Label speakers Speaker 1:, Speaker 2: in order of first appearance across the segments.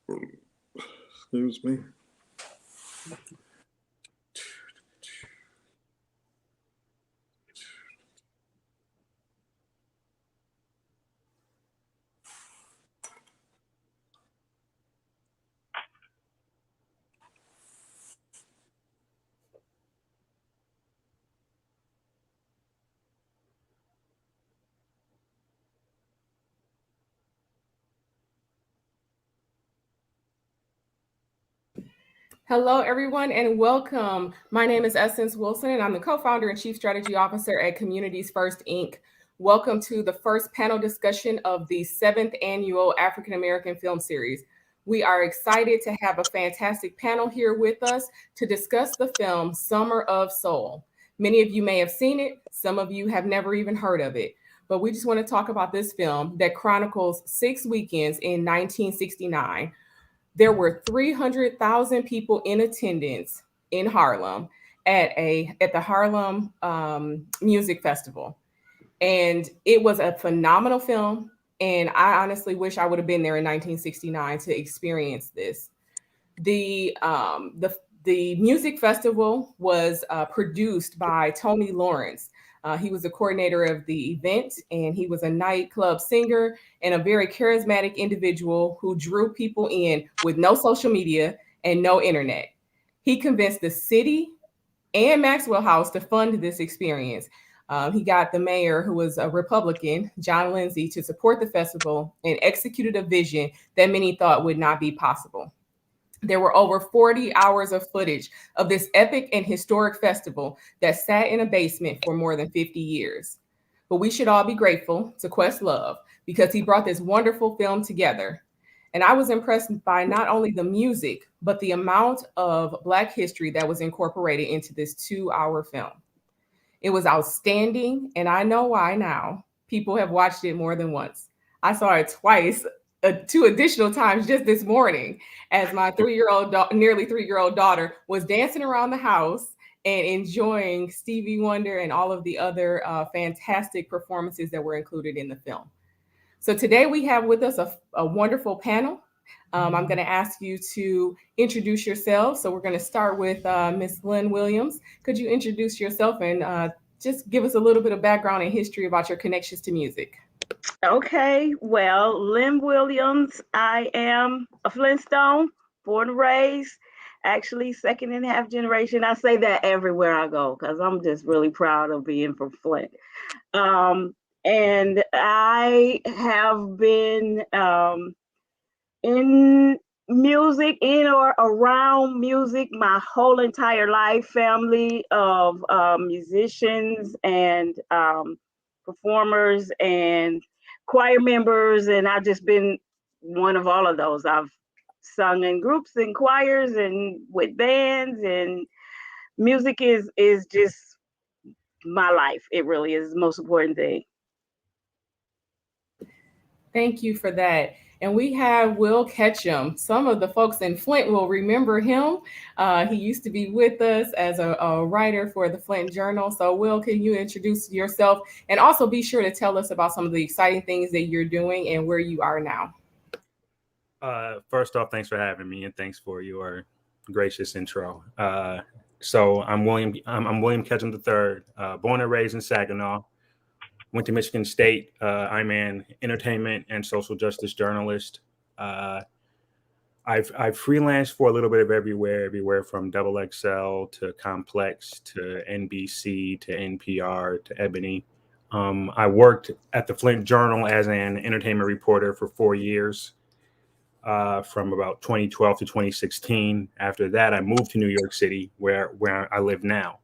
Speaker 1: Excuse me.
Speaker 2: Hello, everyone, and welcome. My name is Essence Wilson, and I'm the co-founder and chief strategy officer at Communities First, Inc. Welcome to the first panel discussion of the 7th annual African American Film Series. We are excited to have a fantastic panel here with us to discuss the film Summer of Soul. Many of you may have seen it. Some of you have never even heard of it. But we just want to talk about this film that chronicles 6 weekends in 1969. There were 300,000 people in attendance in Harlem at the Harlem Music Festival, and it was a phenomenal film. And I honestly wish I would have been there in 1969 to experience this. The um, the the music festival was produced by Tony Lawrence. He was the coordinator of the event, and he was a nightclub singer and a very charismatic individual who drew people in with no social media and no internet. He convinced the city and Maxwell House to fund this experience. He got the mayor, who was a Republican, John Lindsay, to support the festival and executed a vision that many thought would not be possible. There were over 40 hours of footage of this epic and historic festival that sat in a basement for more than 50 years. But we should all be grateful to Questlove because he brought this wonderful film together. And I was impressed by not only the music, but the amount of Black history that was incorporated into this 2-hour film. It was outstanding, and I know why now. People have watched it more than once. I saw it twice, 2 additional times just this morning, as my nearly 3-year-old daughter was dancing around the house and enjoying Stevie Wonder and all of the other fantastic performances that were included in the film. So today we have with us a wonderful panel. I'm going to ask you to introduce yourselves. So we're going to start with Miss Lynn Williams. Could you introduce yourself and just give us a little bit of background and history about your connections to music?
Speaker 3: Okay, well, Lynn Williams, I am a Flintstone, born and raised, actually second and a half generation. I say that everywhere I go because I'm just really proud of being from Flint. Um, and I have been in music, in or around music, my whole entire life. Family of musicians and performers and choir members, and I've just been one of all of those. I've sung in groups and choirs and with bands, and music is just my life. It really is the most important thing.
Speaker 2: Thank you for that. And we have Will Ketchum. Some of the folks in Flint will remember him. He used to be with us as a writer for the Flint Journal. So, Will, can you introduce yourself and also be sure to tell us about some of the exciting things that you're doing and where you are now?
Speaker 4: First off, thanks for having me, and thanks for your gracious intro. So I'm William. I'm William Ketchum III, born and raised in Saginaw. Went to Michigan State. I'm an entertainment and social justice journalist. Uh, I've freelanced for a little bit of everywhere from Double XL to Complex to NBC to NPR to Ebony. I worked at the Flint Journal as an entertainment reporter for 4 years, from about 2012 to 2016. After that, I moved to New York City, where I live now.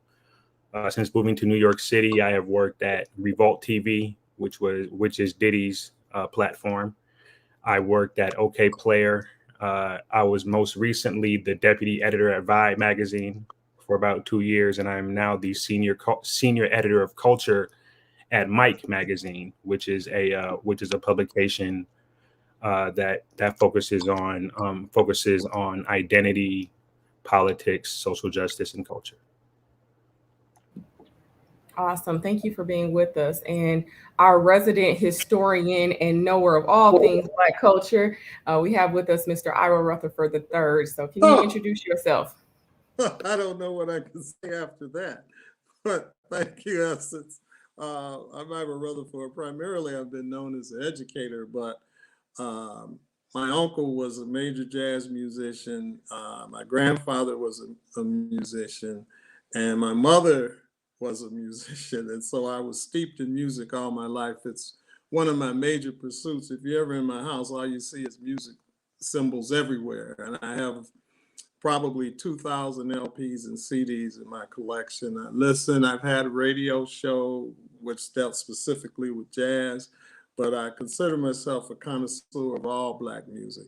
Speaker 4: Since moving to New York City, I have worked at Revolt TV, which is Diddy's platform. I worked at OK Player. I was most recently the deputy editor at Vibe magazine for about 2 years, and I'm now the senior editor of culture at Mike magazine, which is a publication that focuses on identity, politics, social justice, and culture.
Speaker 2: Awesome. Thank you for being with us. And our resident historian and knower of all things Black culture, we have with us Mr. Ira Rutherford III. So, can you
Speaker 1: Oh,
Speaker 2: introduce yourself?
Speaker 1: I don't know what I can say after that, but thank you, Essence. I'm Iva Rutherford. Primarily, I've been known as an educator, but um, my uncle was a major jazz musician. My grandfather was a musician, and my mother was a musician. And so I was steeped in music all my life. It's one of my major pursuits. If you're ever in my house, all you see is music symbols everywhere. And I have probably 2,000 LPs and CDs in my collection. I listen, I've had a radio show which dealt specifically with jazz, but I consider myself a connoisseur of all Black music.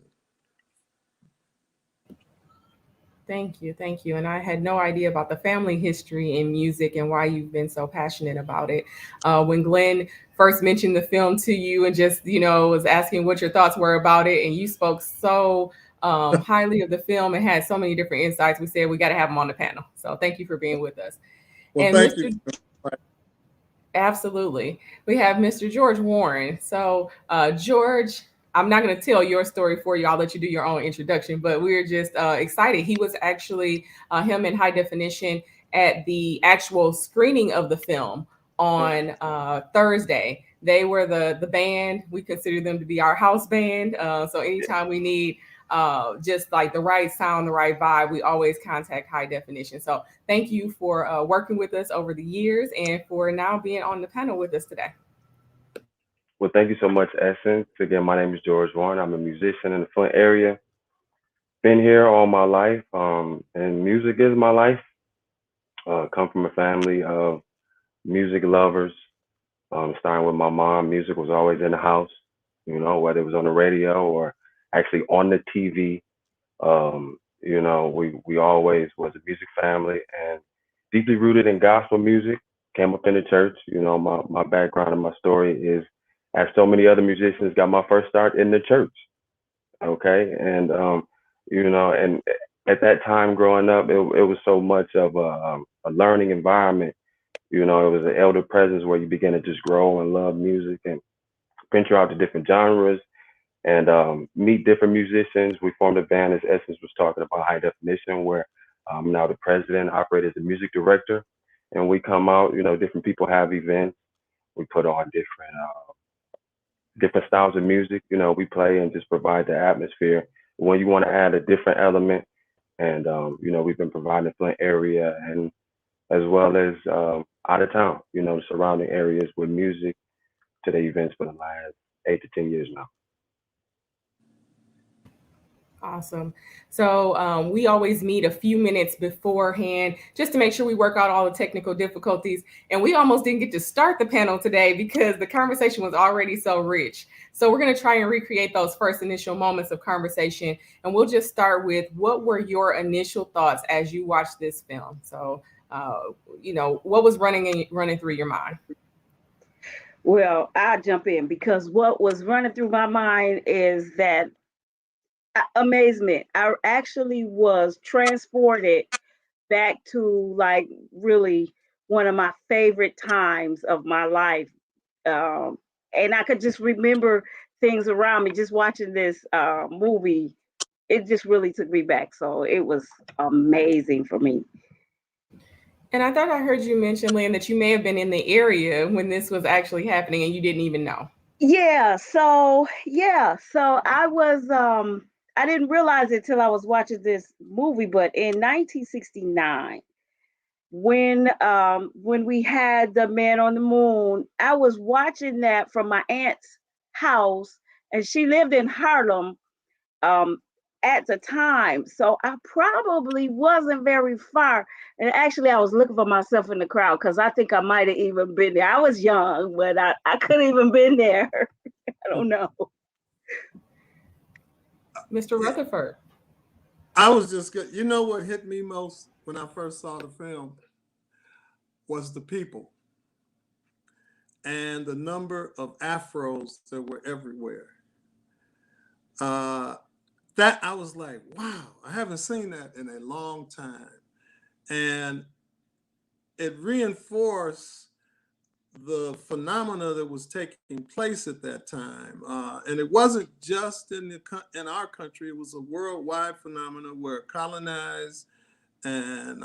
Speaker 2: Thank you. Thank you. And I had no idea about the family history in music and why you've been so passionate about it. When Glenn first mentioned the film to you and just, was asking what your thoughts were about it, and you spoke so highly of the film and had so many different insights, we said we got to have him on the panel. So thank you for being with us.
Speaker 1: Well,
Speaker 2: And
Speaker 1: thank you.
Speaker 2: Mr. Absolutely. We have Mr. George Warren. So, George, I'm not going to tell your story for you. I'll let you do your own introduction, but we're just excited. He was actually him in high definition at the actual screening of the film on Thursday. They were the band. We consider them to be our house band. So anytime we need just like the right sound, the right vibe, we always contact high definition. So thank you for working with us over the years and for now being on the panel with us today.
Speaker 5: Well, thank you so much, Essence. Again, my name is George Warren. I'm a musician in the Flint area. Been here all my life, and music is my life. Come from a family of music lovers. Starting with my mom, music was always in the house, whether it was on the radio or actually on the TV. We always was a music family and deeply rooted in gospel music. Came up in the church. My background and my story is, as so many other musicians, got my first start in the church. Okay, and at that time growing up, it was so much of a learning environment. It was an elder presence where you begin to just grow and love music and venture out to different genres and meet different musicians. We formed a band, as Essence was talking about, High Definition, where I'm now the president, operate as the music director. And we come out, different people have events. We put on different styles of music, we play and just provide the atmosphere. When you want to add a different element, and, we've been providing the Flint area and as well as out of town, the surrounding areas with music to the events for the last 8 to 10 years now.
Speaker 2: Awesome. So we always meet a few minutes beforehand just to make sure we work out all the technical difficulties. And we almost didn't get to start the panel today because the conversation was already so rich. So we're going to try and recreate those first initial moments of conversation. And we'll just start with, what were your initial thoughts as you watched this film? So, what was running through your mind?
Speaker 3: Well, I'll jump in because what was running through my mind is that amazement. I actually was transported back to like really one of my favorite times of my life. Um, and I could just remember things around me just watching this movie. It just really took me back. So it was amazing for me.
Speaker 2: And I thought I heard you mention, Lynn, that you may have been in the area when this was actually happening and you didn't even know.
Speaker 3: So I was I didn't realize it till I was watching this movie, but in 1969, when we had the Man on the Moon, I was watching that from my aunt's house, and she lived in Harlem um at the time. So I probably wasn't very far. And actually I was looking for myself in the crowd because I think I might have even been there. I was young, but I could have even been there. I don't know.
Speaker 2: Mr. Rutherford.
Speaker 1: I was just good. You know what hit me most when I first saw the film was the people and the number of afros that were everywhere. That I was like, wow, I haven't seen that in a long time. And it reinforced the phenomena that was taking place at that time. And it wasn't just in our country, it was a worldwide phenomenon where colonized and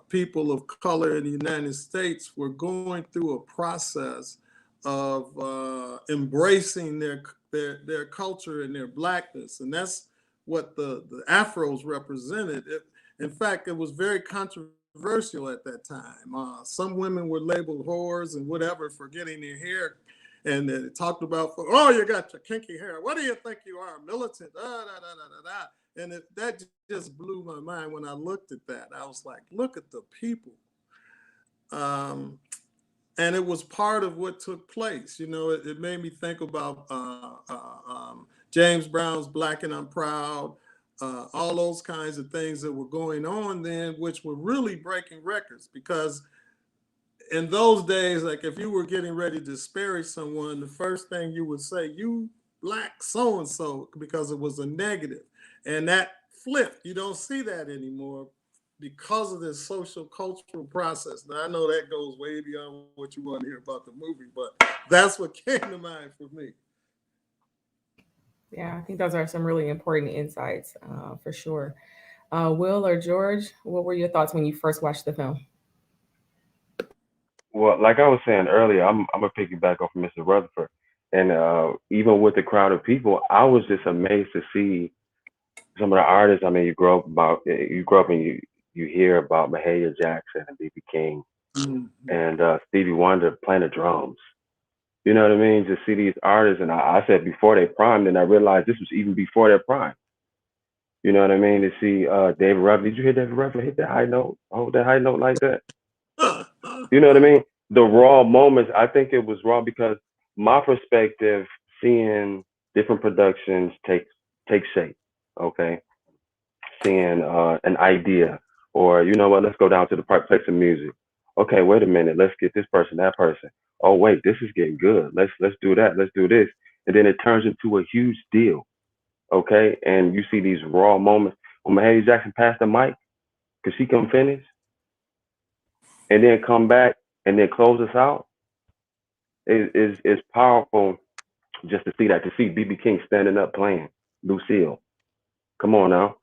Speaker 1: people of color in the United States were going through a process of embracing their culture and their blackness. And that's what the Afros represented. In fact, it was very controversial at that time. Some women were labeled whores and whatever for getting their hair, and it talked about, oh, you got your kinky hair. What do you think you are, militant? And that just blew my mind when I looked at that. I was like, look at the people. And it was part of what took place. You know, it made me think about James Brown's Black and I'm Proud, all those kinds of things that were going on then, which were really breaking records. Because in those days, like if you were getting ready to disparage someone, the first thing you would say, you black so-and-so, because it was a negative. And that flipped. You don't see that anymore because of this social cultural process. Now, I know that goes way beyond what you want to hear about the movie, but that's what came to mind for me.
Speaker 2: Yeah, I think those are some really important insights for sure. Will or George, what were your thoughts when you first watched the film?
Speaker 5: Well, like I was saying earlier, I'm gonna piggyback off of Mr. Rutherford, and even with the crowd of people, I was just amazed to see some of the artists. I mean, you grow up and you hear about Mahalia Jackson and B.B. King and Stevie Wonder playing the drums. You know what I mean? To see these artists, and I said before their prime, then I realized this was even before their prime. You know what I mean? To see David Ruffin. Did you hear David Ruffin hit that high note? Hold that high note like that. You know what I mean? The raw moments, I think it was raw because my perspective, seeing different productions take shape, okay? Seeing an idea, or you know what, let's go down to the place of music. Okay, wait a minute, let's get this person, that person. Oh wait, this is getting good. Let's do that, let's do this. And then it turns into a huge deal. Okay. And you see these raw moments when Mahalia Jackson passed the mic, because she come finish and then come back and then close us out. It's powerful just to see that, to see BB King standing up playing Lucille. Come on now.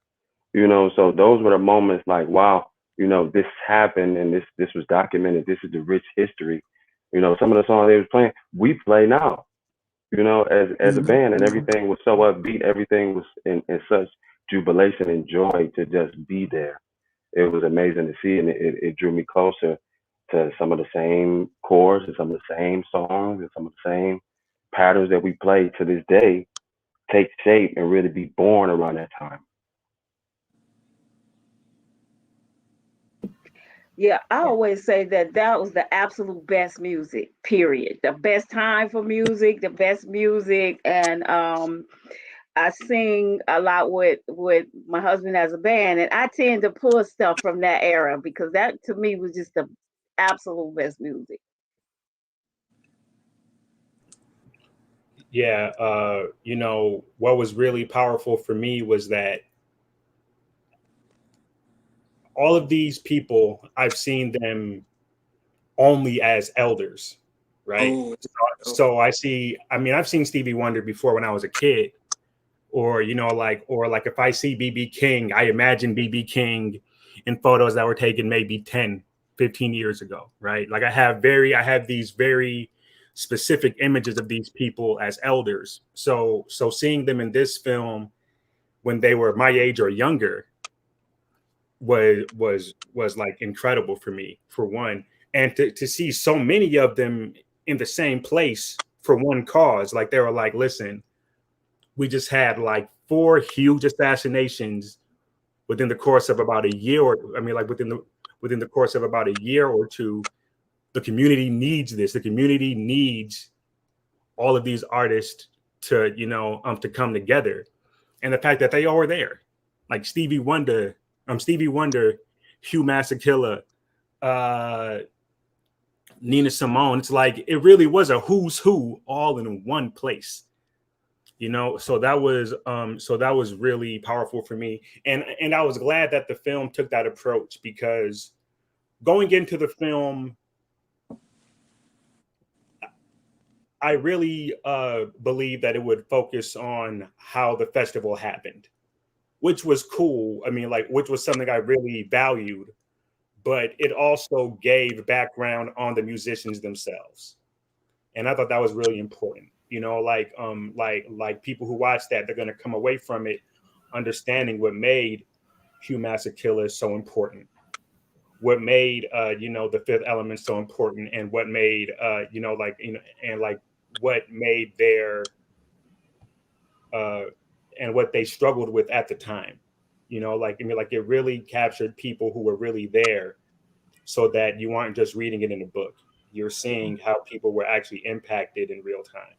Speaker 5: You know, so those were the moments like, wow, you know, this happened and this was documented. This is the rich history. You know, some of the songs they was playing, we play now, you know, as a band, and everything was so upbeat. Everything was in such jubilation and joy to just be there. It was amazing to see, and it drew me closer to some of the same chords and some of the same songs and some of the same patterns that we play to this day take shape and really be born around that time.
Speaker 3: Yeah, I always say that was the absolute best music, period. The best time for music, the best music. And I sing a lot with my husband as a band, and I tend to pull stuff from that era because that to me was just the absolute best music.
Speaker 4: Yeah, you know, what was really powerful for me was that all of these people, I've seen them only as elders, right?
Speaker 1: Oh,
Speaker 4: So I've seen Stevie Wonder before when I was a kid, or, you know, like if I see BB King, I imagine BB King in photos that were taken maybe 10, 15 years ago, right? Like I have these very specific images of these people as elders. So seeing them in this film when they were my age or younger was like incredible for me, for one. And to see so many of them in the same place for one cause, like they were like, listen, we just had like 4 huge assassinations within the course of about a year, within the course of about a year or two. The community needs this. The community needs all of these artists to, you know, to come together. And the fact that they all were there, like Stevie Wonder, Hugh Masekela, Nina Simone. It's like it really was a who's who all in one place, you know. So that was really powerful for me, and I was glad that the film took that approach, because going into the film, I really believe that it would focus on how the festival happened, which was cool. I mean, like, which was something I really valued, but it also gave background on the musicians themselves. And I thought that was really important. You know, like people who watch that, they're going to come away from it understanding what made Hugh Masekela so important, what made the Fifth Element so important, and what made and like what made their and what they struggled with at the time. You know, like, I mean, like, it really captured people who were really there, so that you aren't just reading it in a book. You're seeing how people were actually impacted in real time.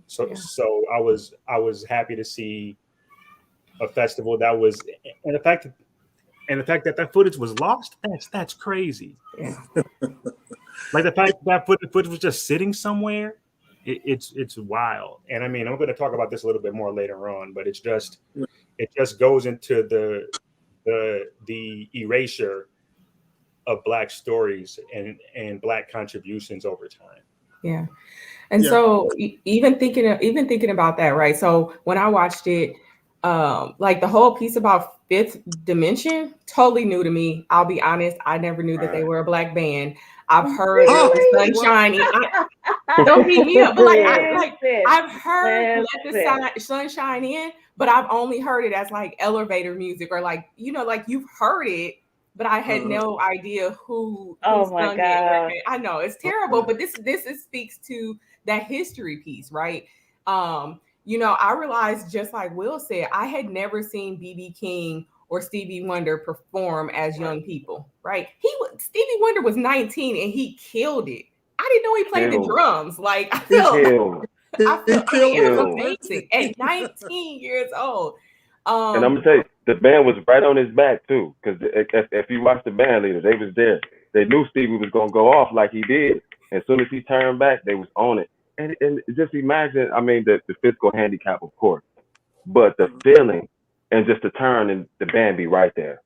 Speaker 4: So I was happy to see a festival that was, and the fact that that footage was lost, that's crazy.
Speaker 2: Yeah.
Speaker 4: Like the fact that footage was just sitting somewhere, it's wild. And I mean, I'm going to talk about this a little bit more later on, but it just goes into the erasure of Black stories and Black contributions over time.
Speaker 2: Yeah. And so even thinking about that, right? So when I watched it, like the whole piece about Fifth Dimension, totally new to me. I'll be honest, I never knew that they were a Black band. I've heard the Sunshine. Don't beat me up, but I've heard Let the Sunshine In, but I've only heard it as like elevator music, or like, you know, like you've heard it, but I had no idea who sung it. I know it's terrible, but this speaks to that history piece, right? You know, I realized, just like Will said, I had never seen B.B. King or Stevie Wonder perform as young people, right? Stevie Wonder was 19 and he killed it. I didn't know he played the drums. Like, I felt it was amazing at 19 years old.
Speaker 5: And I'm gonna tell you, the band was right on his back too, because if you watch the band leader, they was there. They knew Stevie was gonna go off like he did. As soon as he turned back, they was on it. And just imagine, I mean, the physical handicap, of course, but the feeling and just the turn and the band be right there.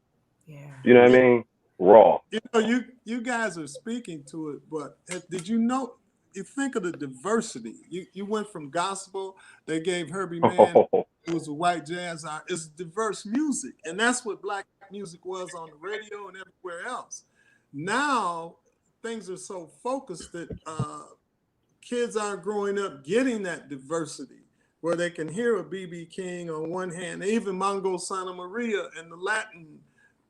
Speaker 5: Yeah. You know what I mean? Raw.
Speaker 1: You know, you guys are speaking to it, but did you know? You think of the diversity. You went from gospel. They gave Herbie Mann, who was a white jazz artist. It's diverse music, and that's what Black music was on the radio and everywhere else. Now things are so focused that kids aren't growing up getting that diversity, where they can hear a B.B. King on one hand, even Mongo Santa Maria and the Latin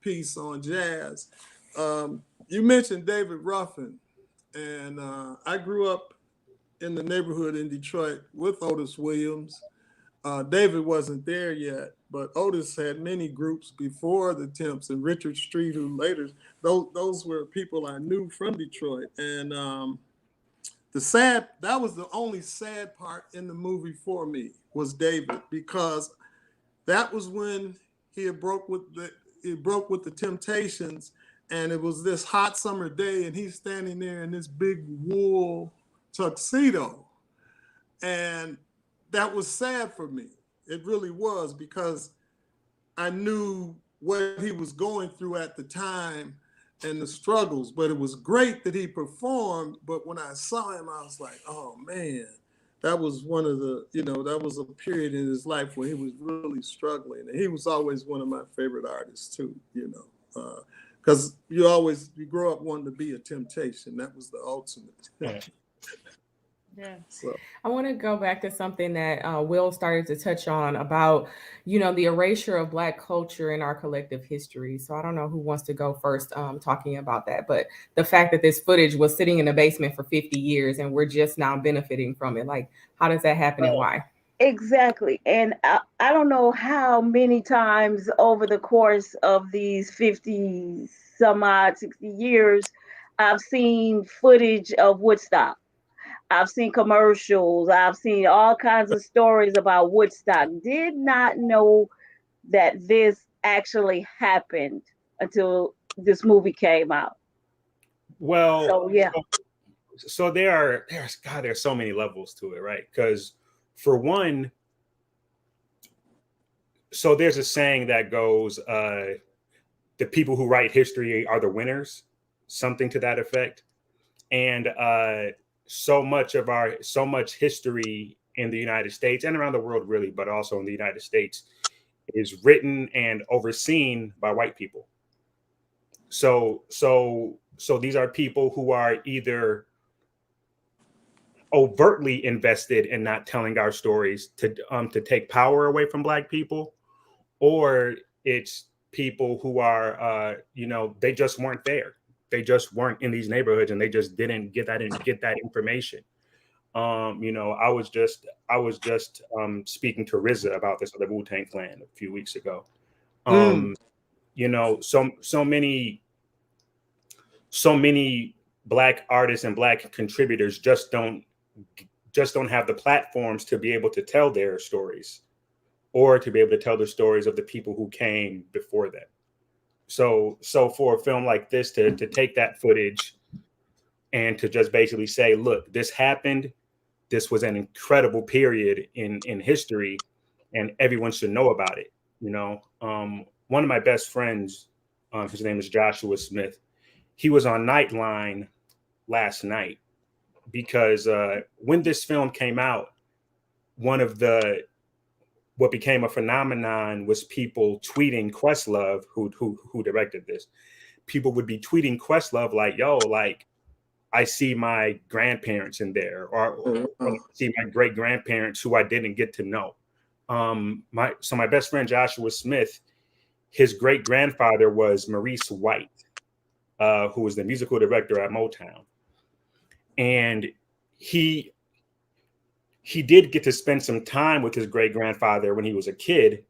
Speaker 1: piece on jazz. You mentioned David Ruffin, and I grew up in the neighborhood in Detroit with Otis Williams. David wasn't there yet, but Otis had many groups before the Temps, and Richard Street, who later, those were people I knew from Detroit. And that was the only sad part in the movie for me, was David, because that was when he broke with the Temptations, and it was this hot summer day, and he's standing there in this big wool tuxedo. And that was sad for me. It really was, because I knew what he was going through at the time and the struggles, but it was great that he performed. But when I saw him, I was like, oh man, that was one of the, that was a period in his life where he was really struggling. And he was always one of my favorite artists too, because you grow up wanting to be a Temptation. That was the ultimate.
Speaker 2: Yeah. So I want to go back to something that Will started to touch on about, the erasure of Black culture in our collective history. So I don't know who wants to go first talking about that, but the fact that this footage was sitting in the basement for 50 years and we're just now benefiting from it. Like, how does that happen and why?
Speaker 3: Exactly. And I don't know how many times over the course of these 50 some odd 60 years, I've seen footage of Woodstock. I've seen commercials. I've seen all kinds of stories about Woodstock. Did not know that this actually happened until this movie came out.
Speaker 4: Well,
Speaker 3: so yeah.
Speaker 4: So there's so many levels to it, right? Because for one, so there's a saying that goes, the people who write history are the winners, something to that effect. And so much history in the United States and around the world, really, but also in the United States, is written and overseen by white people. So these are people who are either overtly invested in not telling our stories to take power away from Black people, or it's people who are they just weren't there. They just weren't in these neighborhoods, and they just didn't get that information. I was just speaking to RZA about this, the Wu-Tang Clan, a few weeks ago. So many Black artists and Black contributors just don't have the platforms to be able to tell their stories, or to be able to tell the stories of the people who came before them. So for a film like this to take that footage and to just basically say, look, this happened. This was an incredible period in history, and everyone should know about it. One of my best friends, his name is Joshua Smith. He was on Nightline last night because when this film came out, what became a phenomenon was people tweeting Questlove, who directed this. People would be tweeting Questlove like, yo, like, I see my grandparents in there, or I see my great grandparents who I didn't get to know. My best friend Joshua Smith, his great grandfather was Maurice White, who was the musical director at Motown, and he did get to spend some time with his great grandfather when he was a kid,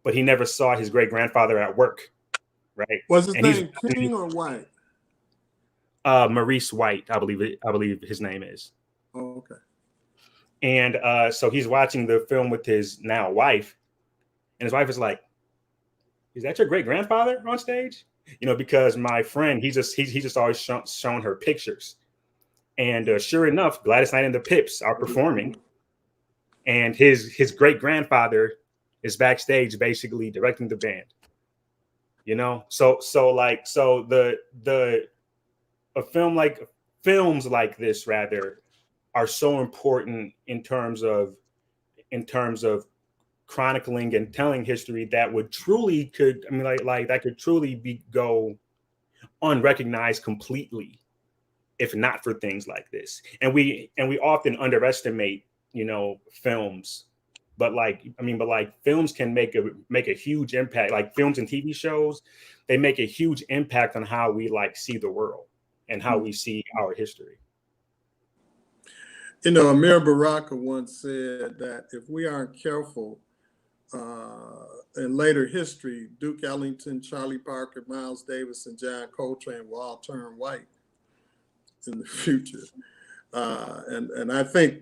Speaker 4: but he never saw his great grandfather at work, right?
Speaker 1: Was his name King or White?
Speaker 4: Maurice White, I believe his name is.
Speaker 1: Oh, okay.
Speaker 4: And so he's watching the film with his now wife, and his wife is like, "Is that your great grandfather on stage?" Because my friend, he's just always shown her pictures, and sure enough, Gladys Knight and the Pips are performing, and his great grandfather is backstage, basically directing the band. Films like this rather are so important in terms of chronicling and telling history that would truly go unrecognized completely if not for things like this. And we often underestimate films, but films can make a huge impact. Like films and TV shows, they make a huge impact on how we see the world and how we see our history.
Speaker 1: Amir Baraka once said that if we aren't careful, in later history, Duke Ellington, Charlie Parker, Miles Davis, and John Coltrane will all turn white in the future. And I think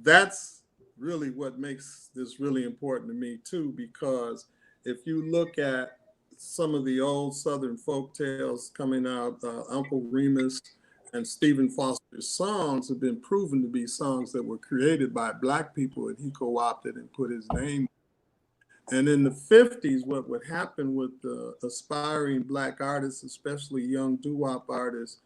Speaker 1: that's really what makes this really important to me too, because if you look at some of the old Southern folk tales coming out, Uncle Remus and Stephen Foster's songs have been proven to be songs that were created by Black people, and he co-opted and put his name. And in the 50s, what would happen with the aspiring Black artists, especially young doo-wop artists,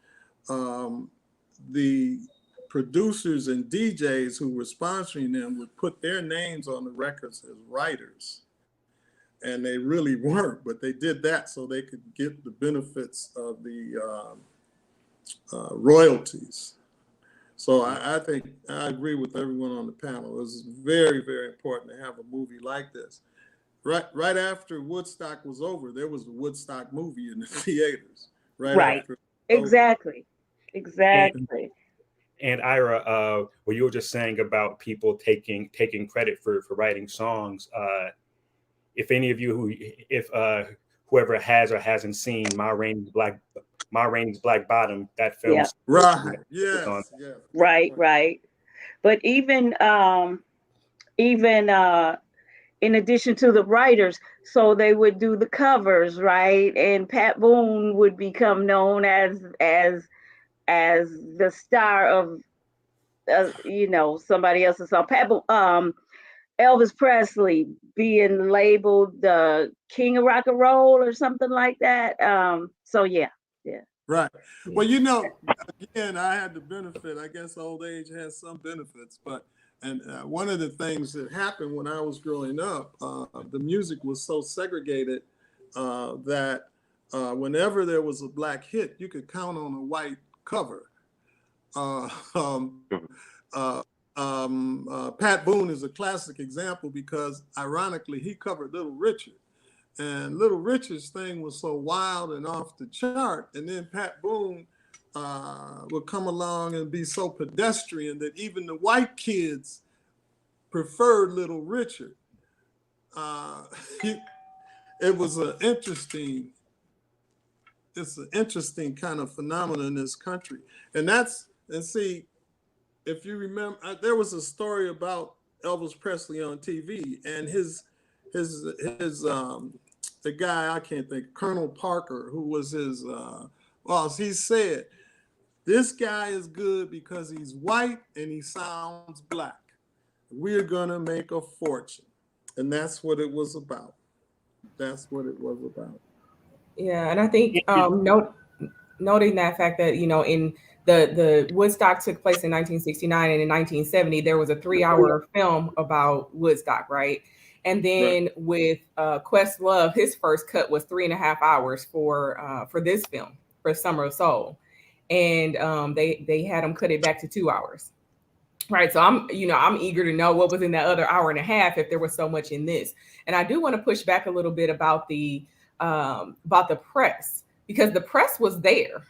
Speaker 1: the producers and DJs who were sponsoring them would put their names on the records as writers. And they really weren't, but they did that so they could get the benefits of the royalties. So I think I agree with everyone on the panel. It was very, very important to have a movie like this. Right after Woodstock was over, there was a Woodstock movie in the theaters.
Speaker 3: Right.
Speaker 1: After
Speaker 3: exactly.
Speaker 4: And Ira, what you were just saying about people taking credit for writing songs, if any of you whoever has or hasn't seen Ma Rainey's Black Bottom, that film.
Speaker 1: Yeah. Right. Yes.
Speaker 3: Right. But even in addition to the writers, so they would do the covers, right? And Pat Boone would become known as the star of somebody else's song. Pat Boone, Elvis Presley being labeled the king of rock and roll or something like that. So yeah.
Speaker 1: Right. Well, you know, again, I had the benefit. I guess old age has some benefits, but one of the things that happened when I was growing up, the music was so segregated that whenever there was a black hit, you could count on a white cover. Uh, um, Pat Boone is a classic example because, ironically, he covered Little Richard. And Little Richard's thing was so wild and off the chart. And then Pat Boone would come along and be so pedestrian that even the white kids preferred Little Richard. It was it's an interesting kind of phenomenon in this country. And see, if you remember, there was a story about Elvis Presley on TV, and the guy, I can't think, Colonel Parker, who was his boss, he said, this guy is good because he's white and he sounds black. We're gonna make a fortune. And that's what it was about. That's what it was about.
Speaker 2: Yeah, and I think noting that fact that, you know, in the Woodstock took place in 1969, and in 1970 there was a 3-hour film about Woodstock, right? And then with Questlove, his first cut was 3.5 hours for this film, for Summer of Soul, and they had him cut it back to 2 hours, right? So I'm eager to know what was in that other hour and a half if there was so much in this. And I do want to push back a little bit about the press, because the press was there.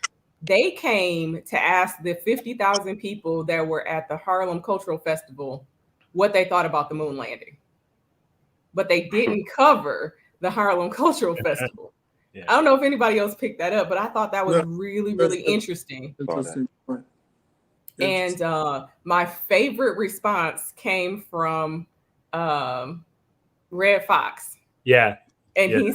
Speaker 2: They came to ask the 50,000 people that were at the Harlem Cultural Festival what they thought about the moon landing. But they didn't cover the Harlem Cultural Festival. Yeah. I don't know if anybody else picked that up, but I thought that was really interesting.
Speaker 1: Interesting.
Speaker 2: And my favorite response came from Red Fox.
Speaker 4: Yeah.
Speaker 2: And he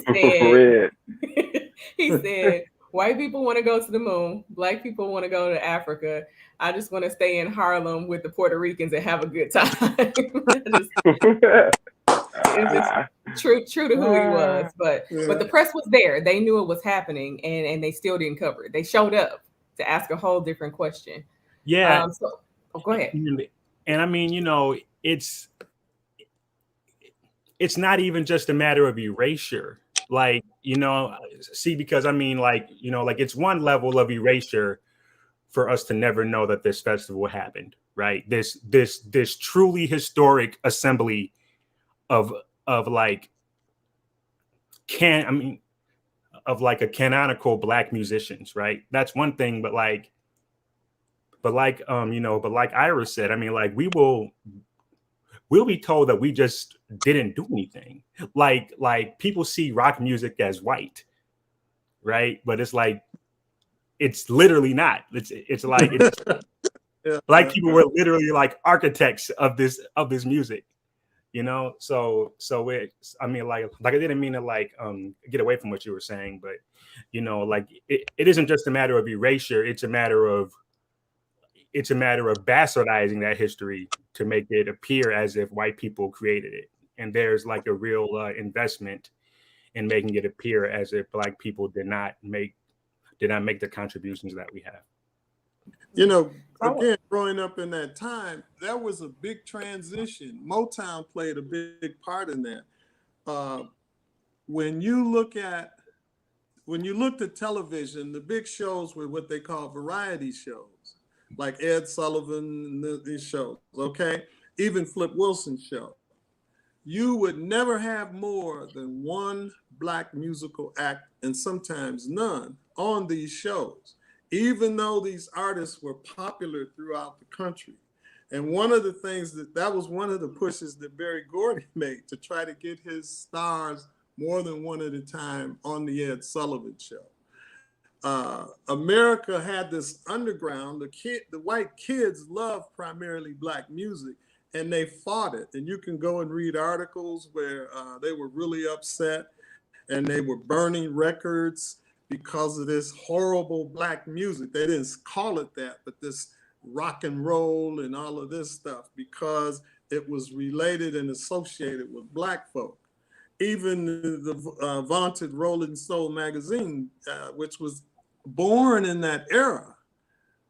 Speaker 2: said, white people want to go to the moon. Black people want to go to Africa. I just want to stay in Harlem with the Puerto Ricans and have a good time. It's true to who he was. But the press was there. They knew it was happening, and they still didn't cover it. They showed up to ask a whole different question.
Speaker 4: Yeah.
Speaker 2: Go ahead.
Speaker 4: And I mean, you know, it's not even just a matter of erasure. Like, you know, see, because I mean, like, you know, like it's one level of erasure for us to never know that this festival happened, right? This truly historic assembly of like a canonical Black musicians, right? That's one thing, but like Ira said, I mean, like we'll be told that we just didn't do anything. Like people see rock music as white, right? But it's like, it's literally not. It's like Black people were literally like architects of this music, you know. So I mean, like I didn't mean to like get away from what you were saying, but you know, like it isn't just a matter of erasure. It's a matter of bastardizing that history to make it appear as if white people created it. And there's like a real investment in making it appear as if Black people did not make the contributions that we have.
Speaker 1: You know, again, growing up in that time, that was a big transition. Motown played a big part in that. When you looked at television, the big shows were what they call variety shows, like Ed Sullivan and these shows, okay? Even Flip Wilson's show. You would never have more than one Black musical act, and sometimes none, on these shows, even though these artists were popular throughout the country. And one of the things that was one of the pushes that Berry Gordy made to try to get his stars more than one at a time on the Ed Sullivan show. America had this underground. The white kids loved primarily Black music, and they fought it. And you can go and read articles where they were really upset, and they were burning records because of this horrible Black music. They didn't call it that, but this rock and roll and all of this stuff, because it was related and associated with Black folk. Even the vaunted Rolling Stone magazine, which was born in that era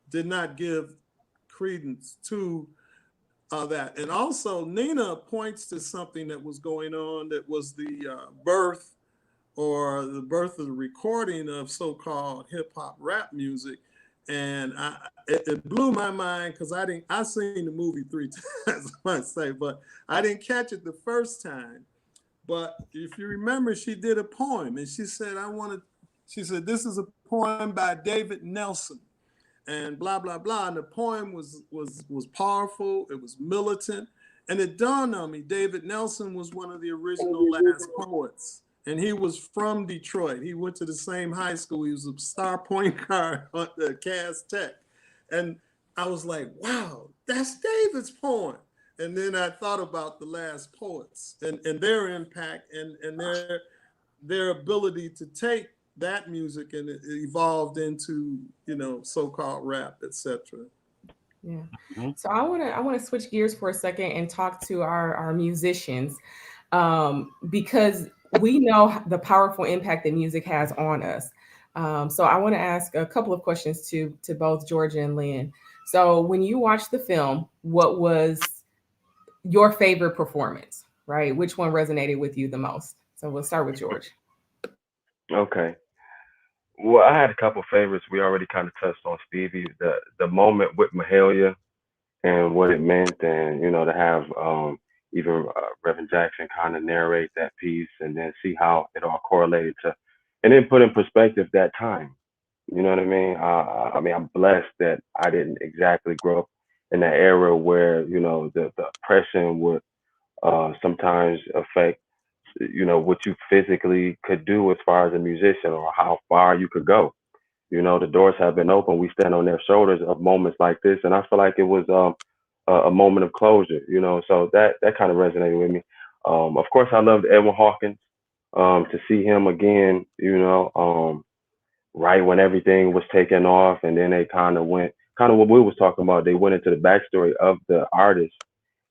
Speaker 1: did not give credence to that. And also, Nina points to something that was going on that was the birth of the recording of so-called hip hop rap music. And it blew my mind because I seen the movie 3 times, I might say, but I didn't catch it the first time. But if you remember, she did a poem and she said, she said, this is a poem by David Nelson and blah, blah, blah. And the poem was powerful. It was militant. And it dawned on me, David Nelson was one of the original last poets. And he was from Detroit. He went to the same high school. He was a star point guard at the Cass Tech. And I was like, wow, that's David's poem. And then I thought about the last poets and their impact and their ability to take that music and it evolved into, so-called rap, etc.
Speaker 2: Yeah. So I want to switch gears for a second and talk to our musicians, because we know the powerful impact that music has on us. So I want to ask a couple of questions to both Georgia and Lynn. So when you watched the film, what was your favorite performance, right? Which one resonated with you the most? So we'll start with George.
Speaker 5: Okay. Well, I had a couple favorites. We already kind of touched on Stevie. The moment with Mahalia and what it meant, and to have even Reverend Jackson kind of narrate that piece, and then see how it all correlated to, and then put in perspective that time. You know what I mean? I mean, I'm blessed that I didn't exactly grow up in that era where the oppression would sometimes affect what you physically could do as far as a musician or how far you could go. The doors have been open. We stand on their shoulders of moments like this, and I feel like it was a moment of closure. So that kind of resonated with me. Of course, I loved Edwin Hawkins. To see him again, right when everything was taking off, and then they kind of what we was talking about. They went into the backstory of the artist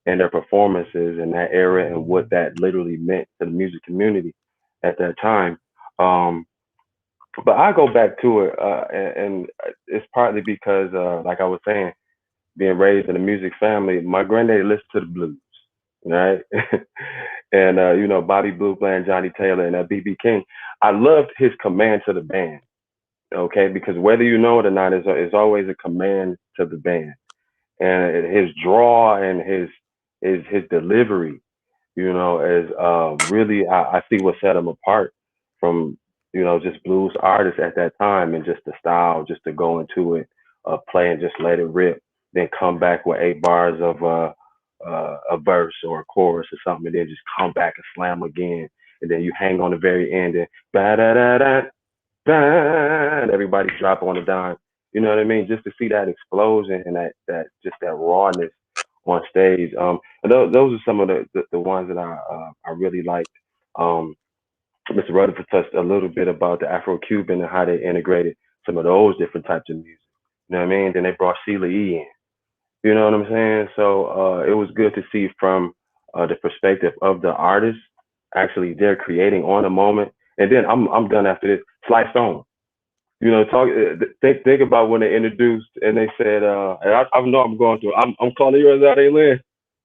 Speaker 5: and their performances in that era and what that literally meant to the music community at that time. But I go back to it, and it's partly because, like I was saying, being raised in a music family, my granddaddy listened to the blues, right? And Bobby Blue playing Johnny Taylor and BB King. I loved his command to the band, okay? Because whether you know it or not, is always a command to the band, and his draw and his delivery, is really I see what set him apart from just blues artists at that time, and just the style, just to go into it, play and just let it rip, then come back with 8 bars of a verse or a chorus or something, and then just come back and slam again, and then you hang on the very end and da da da da da, and everybody drop on a dime. You know what I mean? Just to see that explosion and that just that rawness on stage. And those are some of the ones that I really liked. Mr. Rutherford touched a little bit about the Afro-Cuban and how they integrated some of those different types of music. You know what I mean? Then they brought Sheila E. in. You know what I'm saying? So it was good to see from the perspective of the artist. Actually, they're creating on the moment. And then I'm done after this. Slice on. Think about when they introduced and they said, and I know I'm going through. I'm calling yours out, Lynn.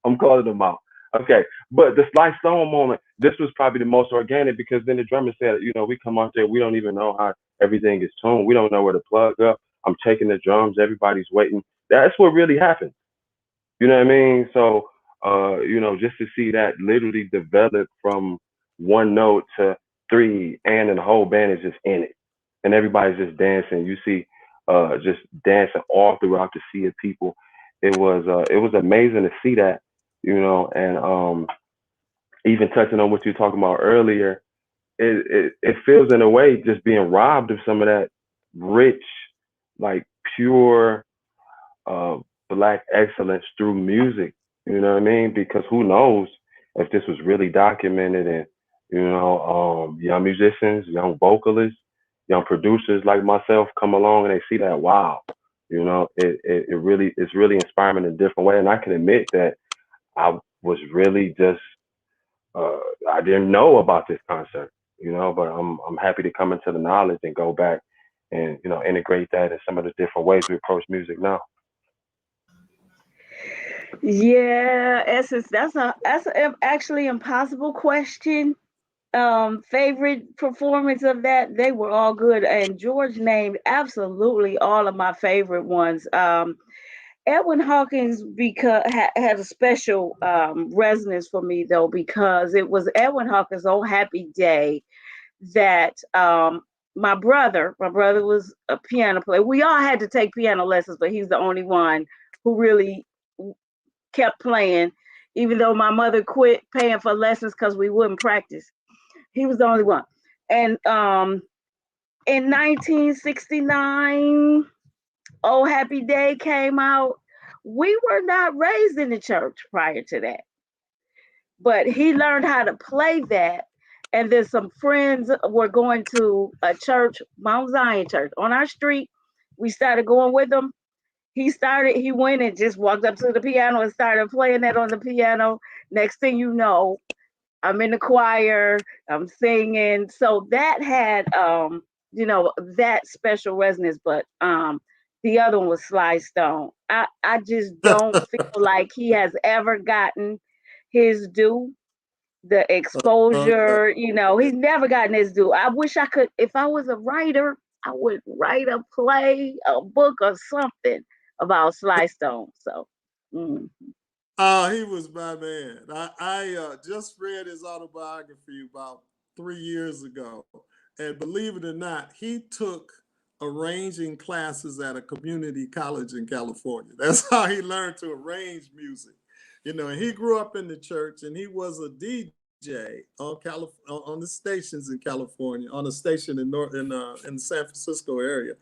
Speaker 5: I'm calling them out. Okay, but the Slice Stone moment, this was probably the most organic, because then the drummer said, we come out there, we don't even know how everything is tuned. We don't know where to plug up. I'm taking the drums. Everybody's waiting. That's what really happened. You know what I mean? So, just to see that literally develop from one note to three, and then the whole band is just in it, and everybody's just dancing. You see, just dancing all throughout the sea of people. It was amazing to see that, and even touching on what you were talking about earlier, it feels in a way just being robbed of some of that rich, like pure Black excellence through music. You know what I mean? Because who knows if this was really documented, and young musicians, young vocalists, young producers like myself come along and they see that, wow, it's really inspiring in a different way. And I can admit that I was really just I didn't know about this concert, but I'm happy to come into the knowledge and go back and integrate that in some of the different ways we approach music now.
Speaker 3: Yeah, Essence, that's actually impossible question. Favorite performance of that, they were all good, and George named absolutely all of my favorite ones. Edwin Hawkins had a special resonance for me though, because it was Edwin Hawkins' own Happy Day that my brother was a piano player. We all had to take piano lessons, but he's the only one who really kept playing, even though my mother quit paying for lessons because we wouldn't practice. He was the only one. And in 1969, Oh Happy Day came out. We were not raised in the church prior to that, but he learned how to play that. And then some friends were going to a church, Mount Zion Church, on our street. We started going with them. He went and just walked up to the piano and started playing that on the piano. Next thing you know, I'm in the choir, I'm singing. So that had that special resonance. But the other one was Sly Stone. I just don't feel like he has ever gotten his due. The exposure, he's never gotten his due. I wish I could, if I was a writer, I would write a play, a book, or something about Sly Stone. So
Speaker 1: he was my man. I just read his autobiography about 3 years ago. And believe it or not, he took arranging classes at a community college in California. That's how he learned to arrange music. And he grew up in the church, and he was a DJ on the stations in California, on a station in the San Francisco area.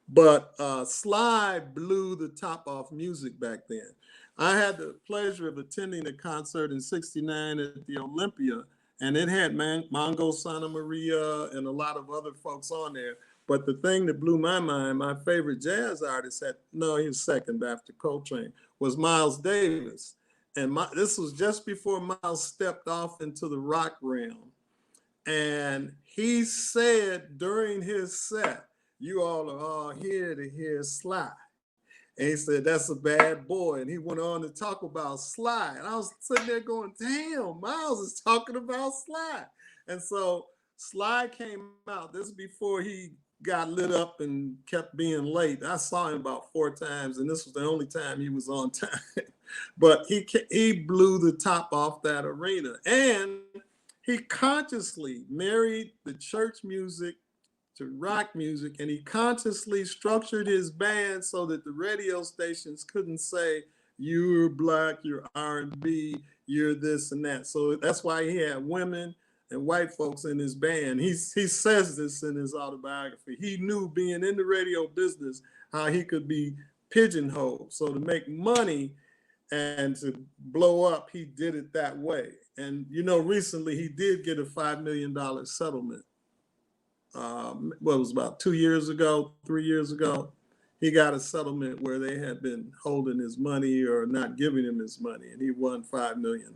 Speaker 1: But Sly blew the top off music back then. I had the pleasure of attending a concert in '69 at the Olympia, and it had Mongo Santa Maria and a lot of other folks on there. But the thing that blew my mind, my favorite jazz artist, he was second after Coltrane, was Miles Davis. And this was just before Miles stepped off into the rock realm. And he said during his set, "You all are all here to hear Sly." And he said, "That's a bad boy." And he went on to talk about Sly. And I was sitting there going, damn, Miles is talking about Sly. And so Sly came out. This is before he got lit up and kept being late. I saw him about 4 times, and this was the only time he was on time. But he blew the top off that arena. And he consciously married the church music to rock music, and he consciously structured his band so that the radio stations couldn't say, "You're black, you're R&B, you're this and that." So that's why he had women and white folks in his band. He says this in his autobiography. He knew, being in the radio business, how he could be pigeonholed. So to make money and to blow up, he did it that way. And recently he did get a $5 million settlement. What was about 2 years ago, 3 years ago, he got a settlement where they had been holding his money or not giving him his money, and he won $5 million.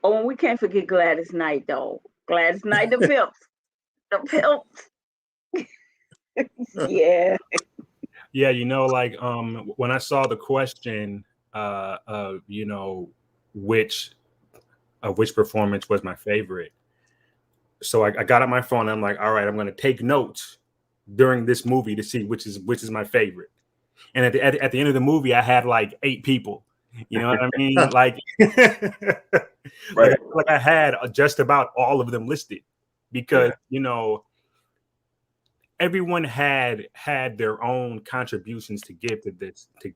Speaker 3: Oh, and we can't forget Gladys Knight, though. Gladys Knight, the Pimps. The Pimps. Yeah.
Speaker 4: Yeah, when I saw the question, which performance was my favorite. So I got on my phone and I'm like, all right, I'm going to take notes during this movie to see which is my favorite. And at the end of the movie, I had like 8 people. You know what I mean? Like,
Speaker 5: right.
Speaker 4: like I had just about all of them listed because, everyone had their own contributions to give to this, to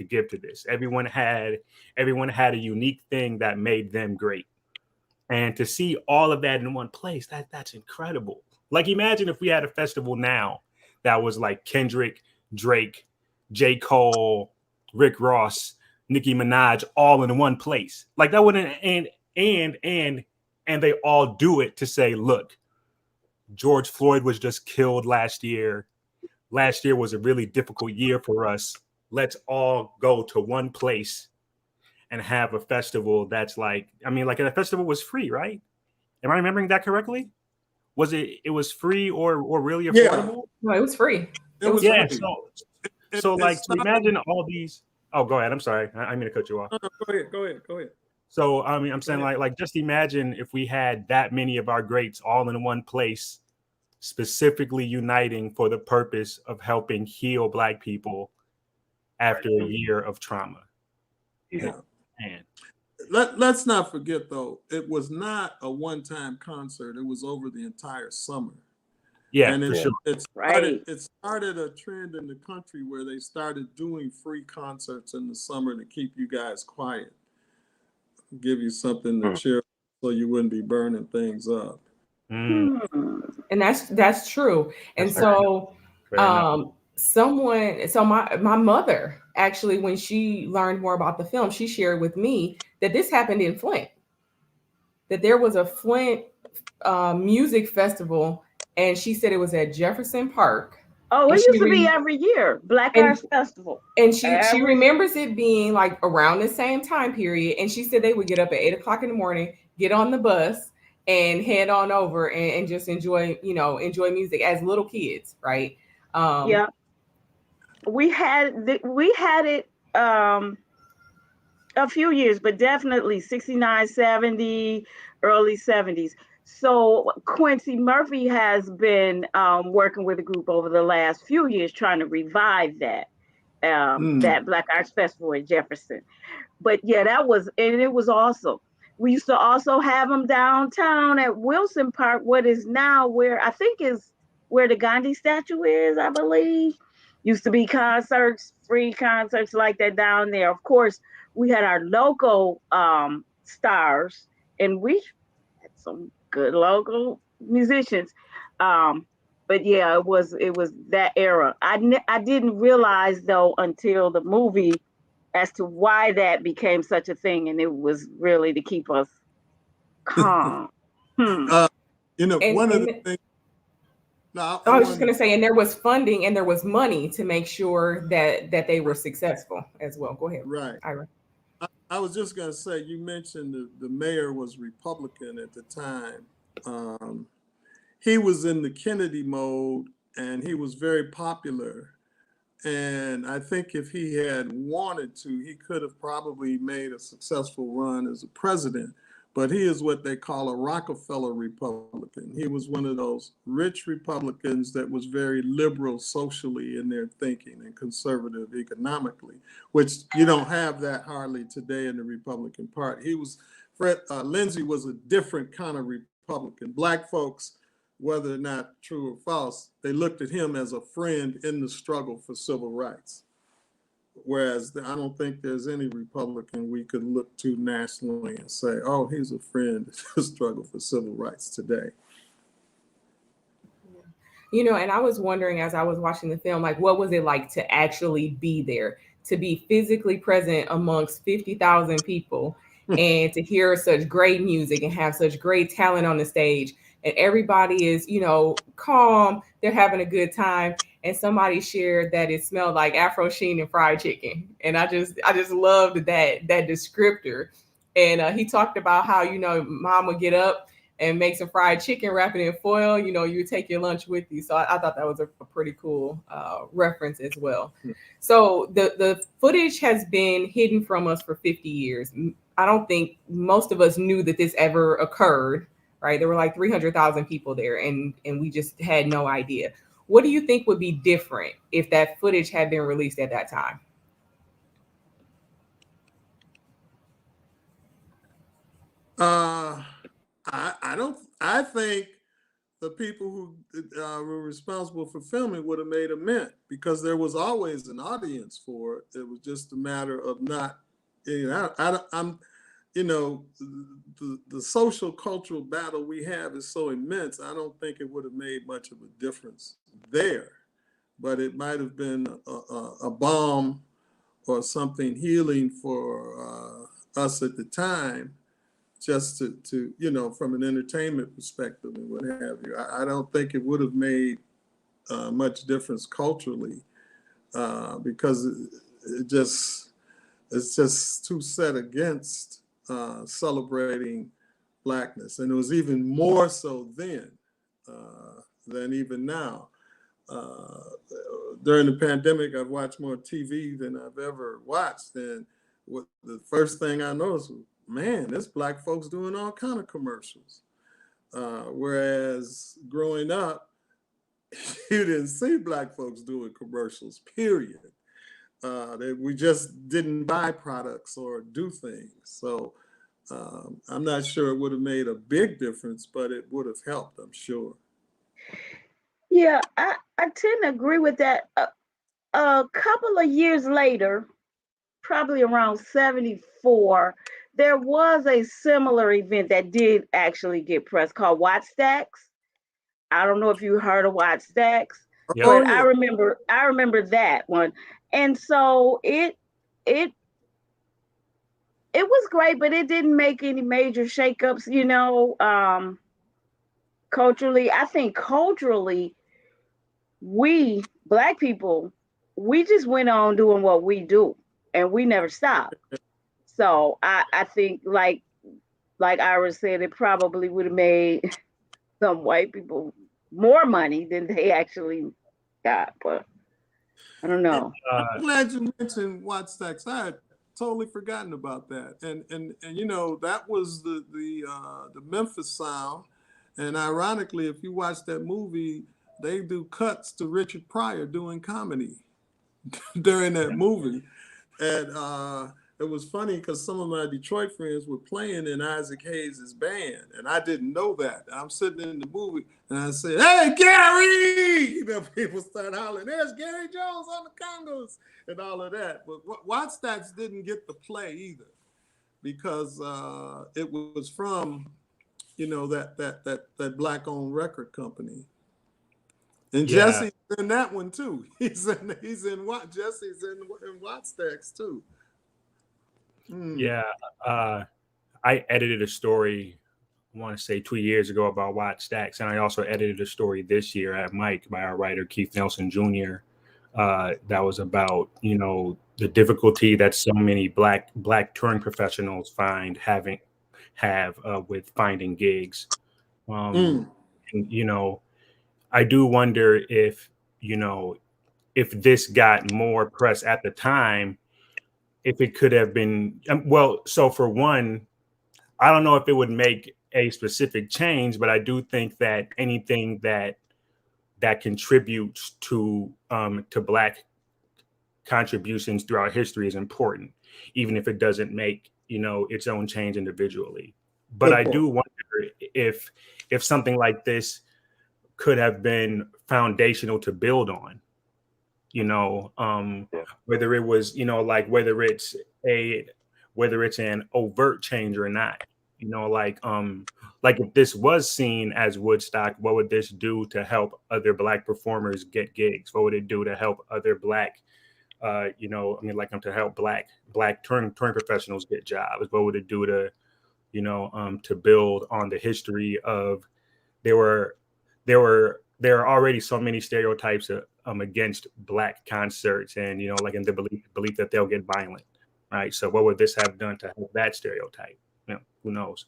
Speaker 4: give to this. Everyone had a unique thing that made them great. And to see all of that in one place, that's incredible. Like, imagine if we had a festival now that was like Kendrick, Drake, J. Cole, Rick Ross, Nicki Minaj, all in one place. Like, that wouldn't, and they all do it to say, look, George Floyd was just killed last year. Last year was a really difficult year for us. Let's all go to one place and have a festival that's like, the festival was free, right? Am I remembering that correctly? was it was free or really
Speaker 1: Yeah.
Speaker 4: affordable?
Speaker 2: No, it was free.
Speaker 1: It was
Speaker 4: Yeah.
Speaker 1: free.
Speaker 4: So
Speaker 1: It
Speaker 4: like to
Speaker 1: started-
Speaker 4: imagine all these. Oh, go ahead. I'm sorry. I mean to cut you off.
Speaker 1: No, go ahead.
Speaker 4: So I mean, I'm saying
Speaker 1: ahead.
Speaker 4: like just imagine if we had that many of our greats all in one place, specifically uniting for the purpose of helping heal Black people after a year of trauma.
Speaker 1: Yeah.
Speaker 4: Man.
Speaker 1: Let's not forget though, it was not a one-time concert. It was over the entire summer.
Speaker 4: Yeah,
Speaker 1: And
Speaker 4: for sure.
Speaker 1: it
Speaker 3: Right.
Speaker 1: started a trend in the country where they started doing free concerts in the summer to keep you guys quiet, give you something to cheer so you wouldn't be burning things up.
Speaker 2: And that's true. And
Speaker 4: That's
Speaker 2: so
Speaker 4: fair enough.
Speaker 2: my mother actually, when she learned more about the film, she shared with me that this happened in Flint, that there was a Flint music festival, and she said it was at Jefferson Park.
Speaker 3: Oh,
Speaker 2: And
Speaker 3: it
Speaker 2: she
Speaker 3: used to be every year, Black
Speaker 2: and-
Speaker 3: Arts Festival.
Speaker 2: And she
Speaker 3: Every-
Speaker 2: remembers it being like around the same time period. And she said they would get up at 8 o'clock in the morning, get on the bus, and head on over and just enjoy music as little kids, right?
Speaker 3: Yeah. We had it a few years, but definitely 69, 70, early 70s. So Quincy Murphy has been working with a group over the last few years trying to revive that Black Arts Festival in Jefferson. But yeah, it was awesome. We used to also have them downtown at Wilson Park, what is now where I think is where the Gandhi statue is, I believe. Used to be concerts, free concerts like that down there. Of course, we had our local stars, and we had some good local musicians. But yeah, it was that era. I didn't realize though until the movie as to why that became such a thing, and it was really to keep us calm.
Speaker 1: One of the things. No,
Speaker 2: I was just going to say, and there was funding and there was money to make sure that they were successful as well. Go ahead.
Speaker 1: Right.
Speaker 2: Ira.
Speaker 1: I was just going to say, you mentioned the mayor was Republican at the time. He was in the Kennedy mode and he was very popular. And I think if he had wanted to, he could have probably made a successful run as a president. But he is what they call a Rockefeller Republican. He was one of those rich Republicans that was very liberal socially in their thinking and conservative economically, which you don't have that hardly today in the Republican Party. Lindsay was a different kind of Republican. Black folks, whether or not true or false, they looked at him as a friend in the struggle for civil rights. Whereas I don't think there's any Republican we could look to nationally and say, oh, he's a friend in the struggle for civil rights today.
Speaker 2: And I was wondering as I was watching the film, like, what was it like to actually be there, to be physically present amongst 50,000 people and to hear such great music and have such great talent on the stage. And everybody is, calm. They're having a good time. And somebody shared that it smelled like Afro Sheen and fried chicken. And I just loved that descriptor. And he talked about how, mom would get up and make some fried chicken, wrap it in foil. You take your lunch with you. So I thought that was a pretty cool reference as well. So the footage has been hidden from us for 50 years. I don't think most of us knew that this ever occurred, right? There were like 300,000 people there and we just had no idea. What do you think would be different if that footage had been released at that time?
Speaker 1: I think the people who were responsible for filming would have made a mint because there was always an audience for it. It was just a matter of not, the social cultural battle we have is so immense. I don't think it would have made much of a difference there, but it might have been a balm or something healing for us at the time, just to from an entertainment perspective and what have you. I don't think it would have made much difference culturally because it's just too set against celebrating Blackness. And it was even more so then. than even now. Uh, During the pandemic, I've watched more TV than I've ever watched, and what the first thing I noticed was, man, there's black folks doing all kind of commercials. Whereas growing up, you didn't see black folks doing commercials, period. We just didn't buy products or do things. So I'm not sure it would have made a big difference, but it would have helped, I'm sure.
Speaker 3: Yeah, I tend to agree with that. A couple of years later, probably around 74, there was a similar event that did actually get press called Watch Stacks. I don't know if you heard of Watch Stacks,
Speaker 4: Yep.
Speaker 1: Oh
Speaker 3: but
Speaker 1: yeah.
Speaker 3: I remember that one. And so it was great, but it didn't make any major shakeups, culturally. I think culturally, we black people, we just went on doing what we do and we never stopped. So I think like Ira said, it probably would have made some white people more money than they actually got, but I don't know.
Speaker 1: I'm glad you mentioned Watt Stacks. I had totally forgotten about that. And you know, that was the Memphis sound. And ironically, if you watch that movie, they do cuts to Richard Pryor doing comedy during that movie. And it was funny because some of my Detroit friends were playing in Isaac Hayes' band, and I didn't know that. I'm sitting in the movie, and I said, "Hey, Gary!" You know, people start hollering, "There's Gary Jones on the congas," and all of that. But Watt Stacks didn't get the play either because it was from, you know, that black-owned record company. And
Speaker 4: Yeah.
Speaker 1: Jesse's in that one too. Jesse's in Watt Stacks too.
Speaker 4: Yeah. I edited a story, I want to say 2 years ago, about Watt Stacks, and I also edited a story this year at Mike by our writer Keith Nelson Jr. That was about, you know, the difficulty that so many black touring professionals have with finding gigs. And, you know, I do wonder if, you know, if this got more press at the time, if it could have been, well, so for one, I don't know if it would make a specific change, but I do think that anything that contributes to black contributions throughout history is important, even if it doesn't make, you know, its own change individually. But I do wonder if something like this could have been foundational to build on, you know, whether it was, you know, like whether it's an overt change or not, you know, like if this was seen as Woodstock, what would this do to help other black performers get gigs? What would it do to help other black, you know, I mean, like to help black touring professionals get jobs? What would it do to, you know, to build on the history of there are already so many stereotypes against black concerts, and, you know, like in the belief that they'll get violent, right? So what would this have done to help that stereotype? You know, who knows?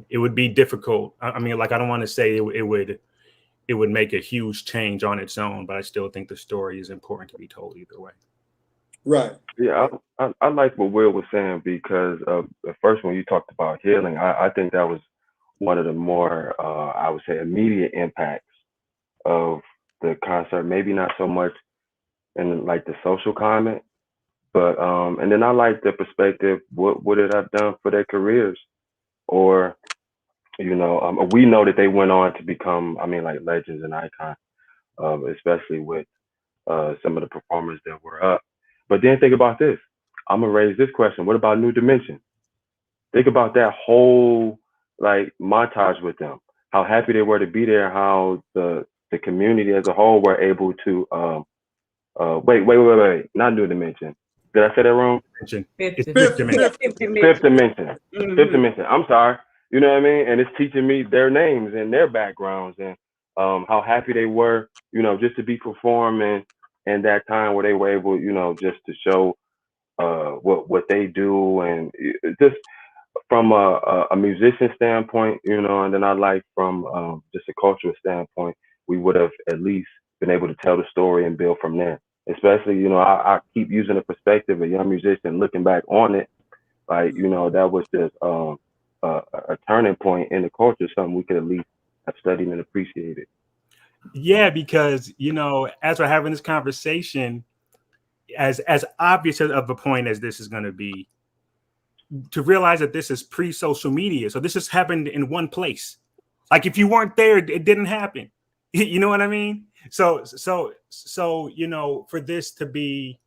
Speaker 4: It would be difficult. I mean, like, I don't want to say it would make a huge change on its own, but I still think the story is important to be told either way.
Speaker 1: Right.
Speaker 5: Yeah, I like what Will was saying, because at first when you talked about healing, I think that was one of the more, I would say, immediate impacts of the concert. Maybe not so much in like the social climate, but and then I like the perspective. What would it have done for their careers? Or, you know, we know that they went on to become, I mean, like legends and icons, especially with some of the performers that were up. But then think about this. I'm gonna raise this question. What about New Dimension? Think about that whole like montage with them. How happy they were to be there. How the community as a whole were able to wait. Not New Dimension. Did I say that wrong?
Speaker 4: It's
Speaker 1: Fifth
Speaker 4: dimension.
Speaker 5: Fifth Dimension. Fifth Dimension. I'm sorry. You know what I mean? And it's teaching me their names and their backgrounds, and how happy they were, you know, just to be performing in that time where they were able, you know, just to show what they do, and just from a musician standpoint, you know, and then I like from just a cultural standpoint, we would have at least been able to tell the story and build from there. Especially, you know, I keep using the perspective of a young musician looking back on it, like, you know, that was just a turning point in the culture, something we could at least have studied and appreciated.
Speaker 4: Yeah, because, you know, as we're having this conversation, as obvious of a point as this is going to be, to realize that this is pre-social media. So this has happened in one place. Like if you weren't there, it didn't happen. You know what I mean? So, you know, for this to be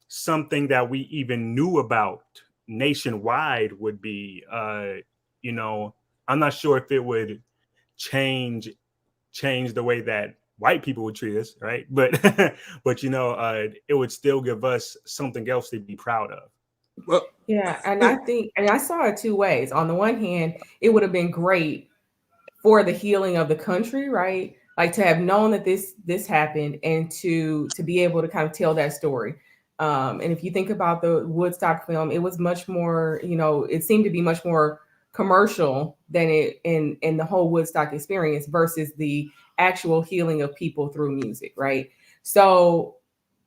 Speaker 4: something that we even knew about nationwide would be, you know, I'm not sure if it would change the way that white people would treat us, right? But but you know, it would still give us something else to be proud of.
Speaker 1: Well,
Speaker 2: Yeah, and I think, and I saw it two ways. On the one hand, it would have been great for the healing of the country, right? Like to have known that this happened and to be able to kind of tell that story. And if you think about the Woodstock film, it was much more, you know, it seemed to be much more commercial than it in the whole Woodstock experience versus the actual healing of people through music, right? So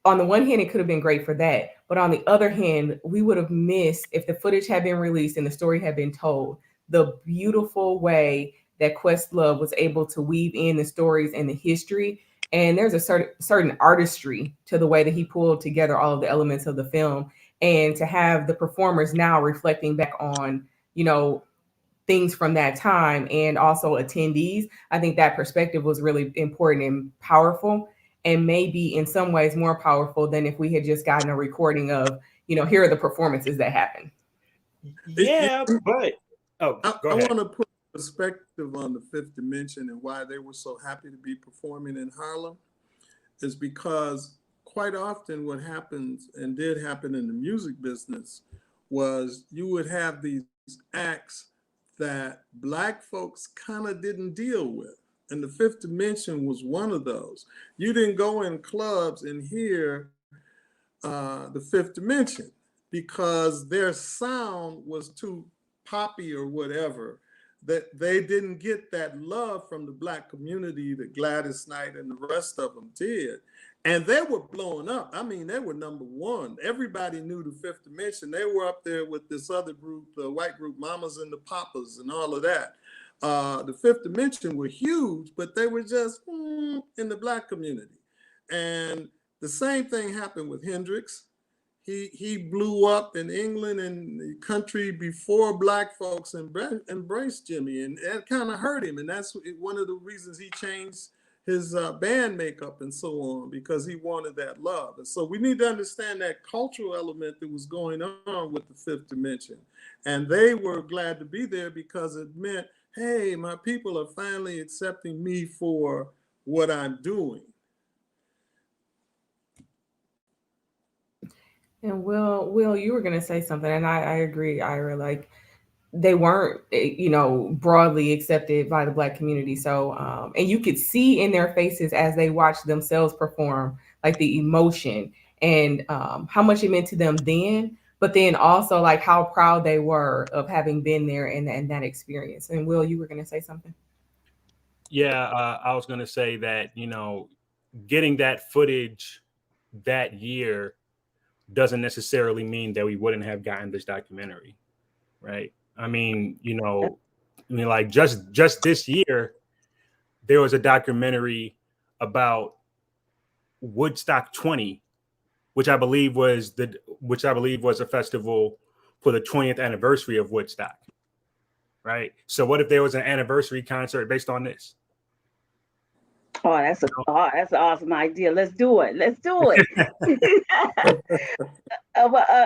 Speaker 2: on the one hand, it could have been great for that. But on the other hand, we would have missed, if the footage had been released and the story had been told, the beautiful way that Questlove was able to weave in the stories and the history. And there's a certain artistry to the way that he pulled together all of the elements of the film. And to have the performers now reflecting back on, you know, things from that time and also attendees, I think that perspective was really important and powerful, and maybe in some ways more powerful than if we had just gotten a recording of, you know, here are the performances that happened.
Speaker 4: Yeah, but go
Speaker 1: I
Speaker 4: ahead.
Speaker 1: want to put perspective on the Fifth Dimension and why they were so happy to be performing in Harlem is because quite often what happens and did happen in the music business was you would have these acts that Black folks kind of didn't deal with. And the Fifth Dimension was one of those. You didn't go in clubs and hear the Fifth Dimension because their sound was too poppy or whatever, that they didn't get that love from the Black community that Gladys Knight and the rest of them did. And they were blowing up. I mean, they were number one. Everybody knew the Fifth Dimension. They were up there with this other group, the white group, Mamas and the Papas and all of that. The Fifth Dimension were huge, but they were just in the Black community. And the same thing happened with Hendrix. He blew up in England and the country before Black folks embraced Jimmy, and that kind of hurt him. And that's one of the reasons he changed his band makeup and so on, because he wanted that love. And so we need to understand that cultural element that was going on with the Fifth Dimension. And they were glad to be there because it meant, hey, my people are finally accepting me for what I'm doing.
Speaker 2: And Will, you were going to say something, and I agree, Ira. Like they weren't, you know, broadly accepted by the Black community. So, and you could see in their faces as they watched themselves perform, like the emotion and how much it meant to them then, but then also like how proud they were of having been there and that experience. And Will, you were going to say something?
Speaker 4: Yeah, I was going to say that, you know, getting that footage that year doesn't necessarily mean that we wouldn't have gotten this documentary, right? I mean, you know, like just this year, there was a documentary about Woodstock 20, which I believe was a festival for the 20th anniversary of Woodstock, right? So what if there was an anniversary concert based on this?
Speaker 3: Oh, that's an awesome idea. Let's do it.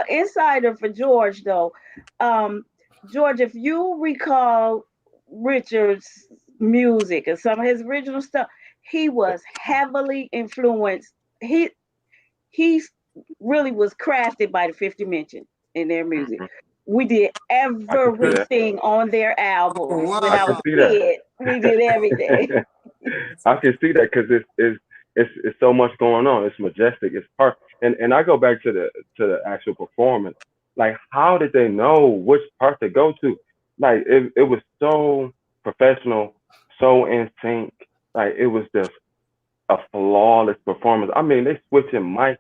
Speaker 3: Insider for George, though. George, if you recall Richard's music and some of his original stuff, he was heavily influenced. He really was crafted by the Fifth Dimension in their music. We did everything on their albums.
Speaker 1: Oh, wow.
Speaker 3: Without kid, we did everything.
Speaker 5: I can see that because it's so much going on. It's majestic. It's part, and I go back to the actual performance. like, how did they know which part to go to? Like, it was so professional, so in sync. Like, it was just a flawless performance. I mean, they switching mics,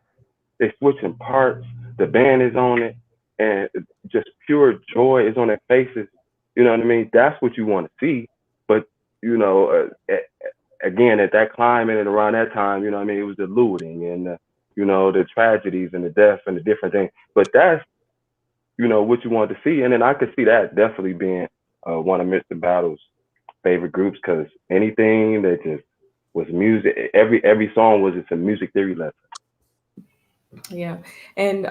Speaker 5: they switching parts, the band is on it, and just pure joy is on their faces. You know what I mean? That's what you want to see. But, again, at that climate and around that time, you know what I mean, it was the looting and the tragedies and the death and the different things. But that's, what you want to see. And then I could see that definitely being one of Mr. Battle's favorite groups, because anything that just was music, every song was just a music theory lesson.
Speaker 2: Yeah. And,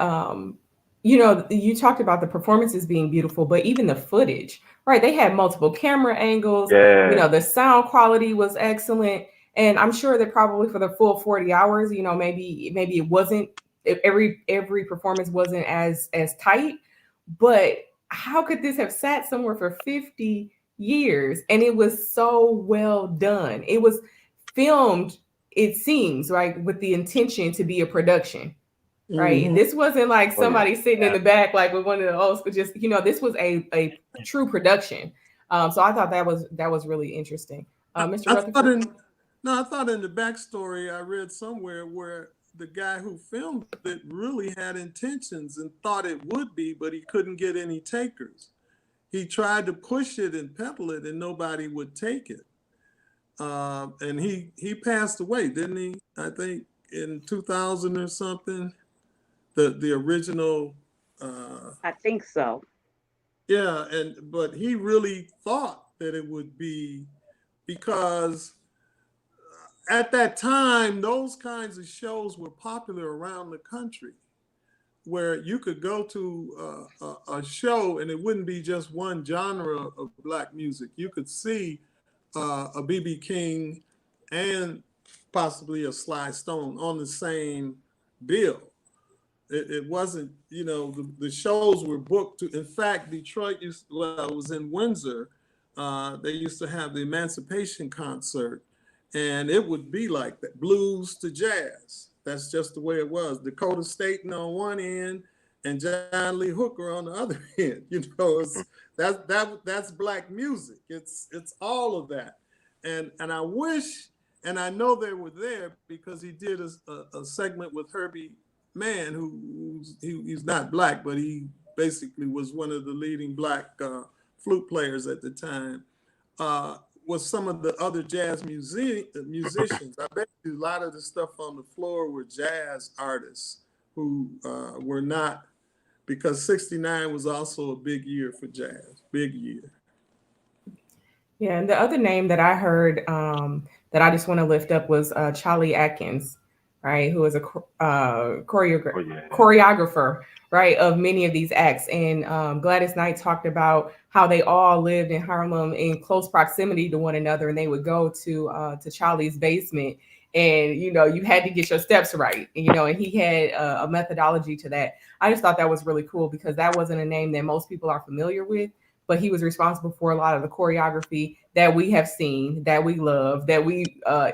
Speaker 2: you talked about the performances being beautiful, but even the footage, right? They had multiple camera angles.
Speaker 5: Yeah.
Speaker 2: The sound quality was excellent. And I'm sure that probably for the full 40 hours, maybe it wasn't, every performance wasn't as tight, but how could this have sat somewhere for 50 years? And it was so well done. It was filmed, it seems, right, with the intention to be a production. Right.
Speaker 1: Mhm.
Speaker 2: This wasn't like somebody sitting in
Speaker 4: Yeah.
Speaker 2: the back, like with one of the old school, just, this was a true production. So I thought that was really interesting. Mr. Rutherford.
Speaker 1: I thought in the backstory I read somewhere where the guy who filmed it really had intentions and thought it would be, but he couldn't get any takers. He tried to push it and peddle it, and nobody would take it. And he passed away, didn't he? I think in 2000 or something. The original.
Speaker 3: I think so.
Speaker 1: Yeah, but he really thought that it would be, because at that time those kinds of shows were popular around the country, where you could go to a show and it wouldn't be just one genre of Black music. You could see a B.B. King and possibly a Sly Stone on the same bill. It wasn't, the shows were booked to, in fact, Detroit it was in Windsor. They used to have the Emancipation concert, and it would be like that, blues to jazz. That's just the way it was. Dakota Staten on one end and John Lee Hooker on the other end. That's Black music. It's all of that. And I wish, and I know they were there because he did a segment with Herbie Mann, he's not Black, but he basically was one of the leading Black flute players at the time, was some of the other jazz musicians. I bet you a lot of the stuff on the floor were jazz artists who were not, because 69 was also a big year for jazz, big year.
Speaker 2: Yeah, and the other name that I heard that I just want to lift up was Charlie Atkins, right, who is a choreographer, right, of many of these acts. And Gladys Knight talked about how they all lived in Harlem in close proximity to one another, and they would go to Charlie's basement, and you had to get your steps right, and he had a methodology to that. I just thought that was really cool because that wasn't a name that most people are familiar with, but he was responsible for a lot of the choreography that we have seen, that we love, that we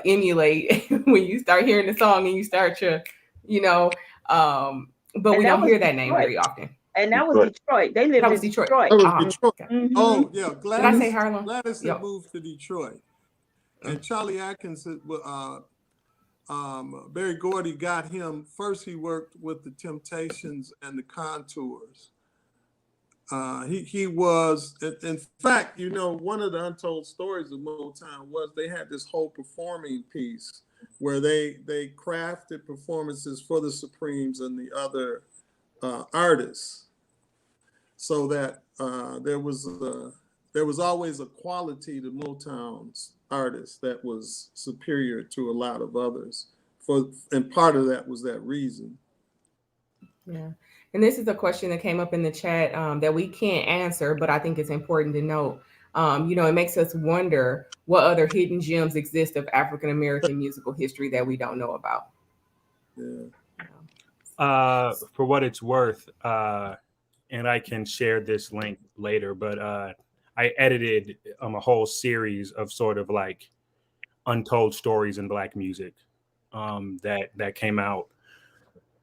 Speaker 2: emulate when you start hearing the song and you start to, but we don't hear that name very often.
Speaker 3: And that was Detroit. They lived in Detroit.
Speaker 1: That was Detroit.
Speaker 3: Mm-hmm.
Speaker 1: Oh, yeah.
Speaker 2: Did I say Harlem?
Speaker 1: Gladys had moved to Detroit. And Charlie Atkins, Berry Gordy got him. First, he worked with the Temptations and the Contours. He was, in fact, one of the untold stories of Motown was they had this whole performing piece where they crafted performances for the Supremes and the other artists, so that there was always a quality to Motown's artists that was superior to a lot of others. And part of that was that reason.
Speaker 2: Yeah. And this is a question that came up in the chat that we can't answer, but I think it's important to note. It makes us wonder what other hidden gems exist of African-American musical history that we don't know about.
Speaker 1: Yeah.
Speaker 4: For what it's worth, and I can share this link later, but I edited a whole series of sort of like untold stories in Black music that came out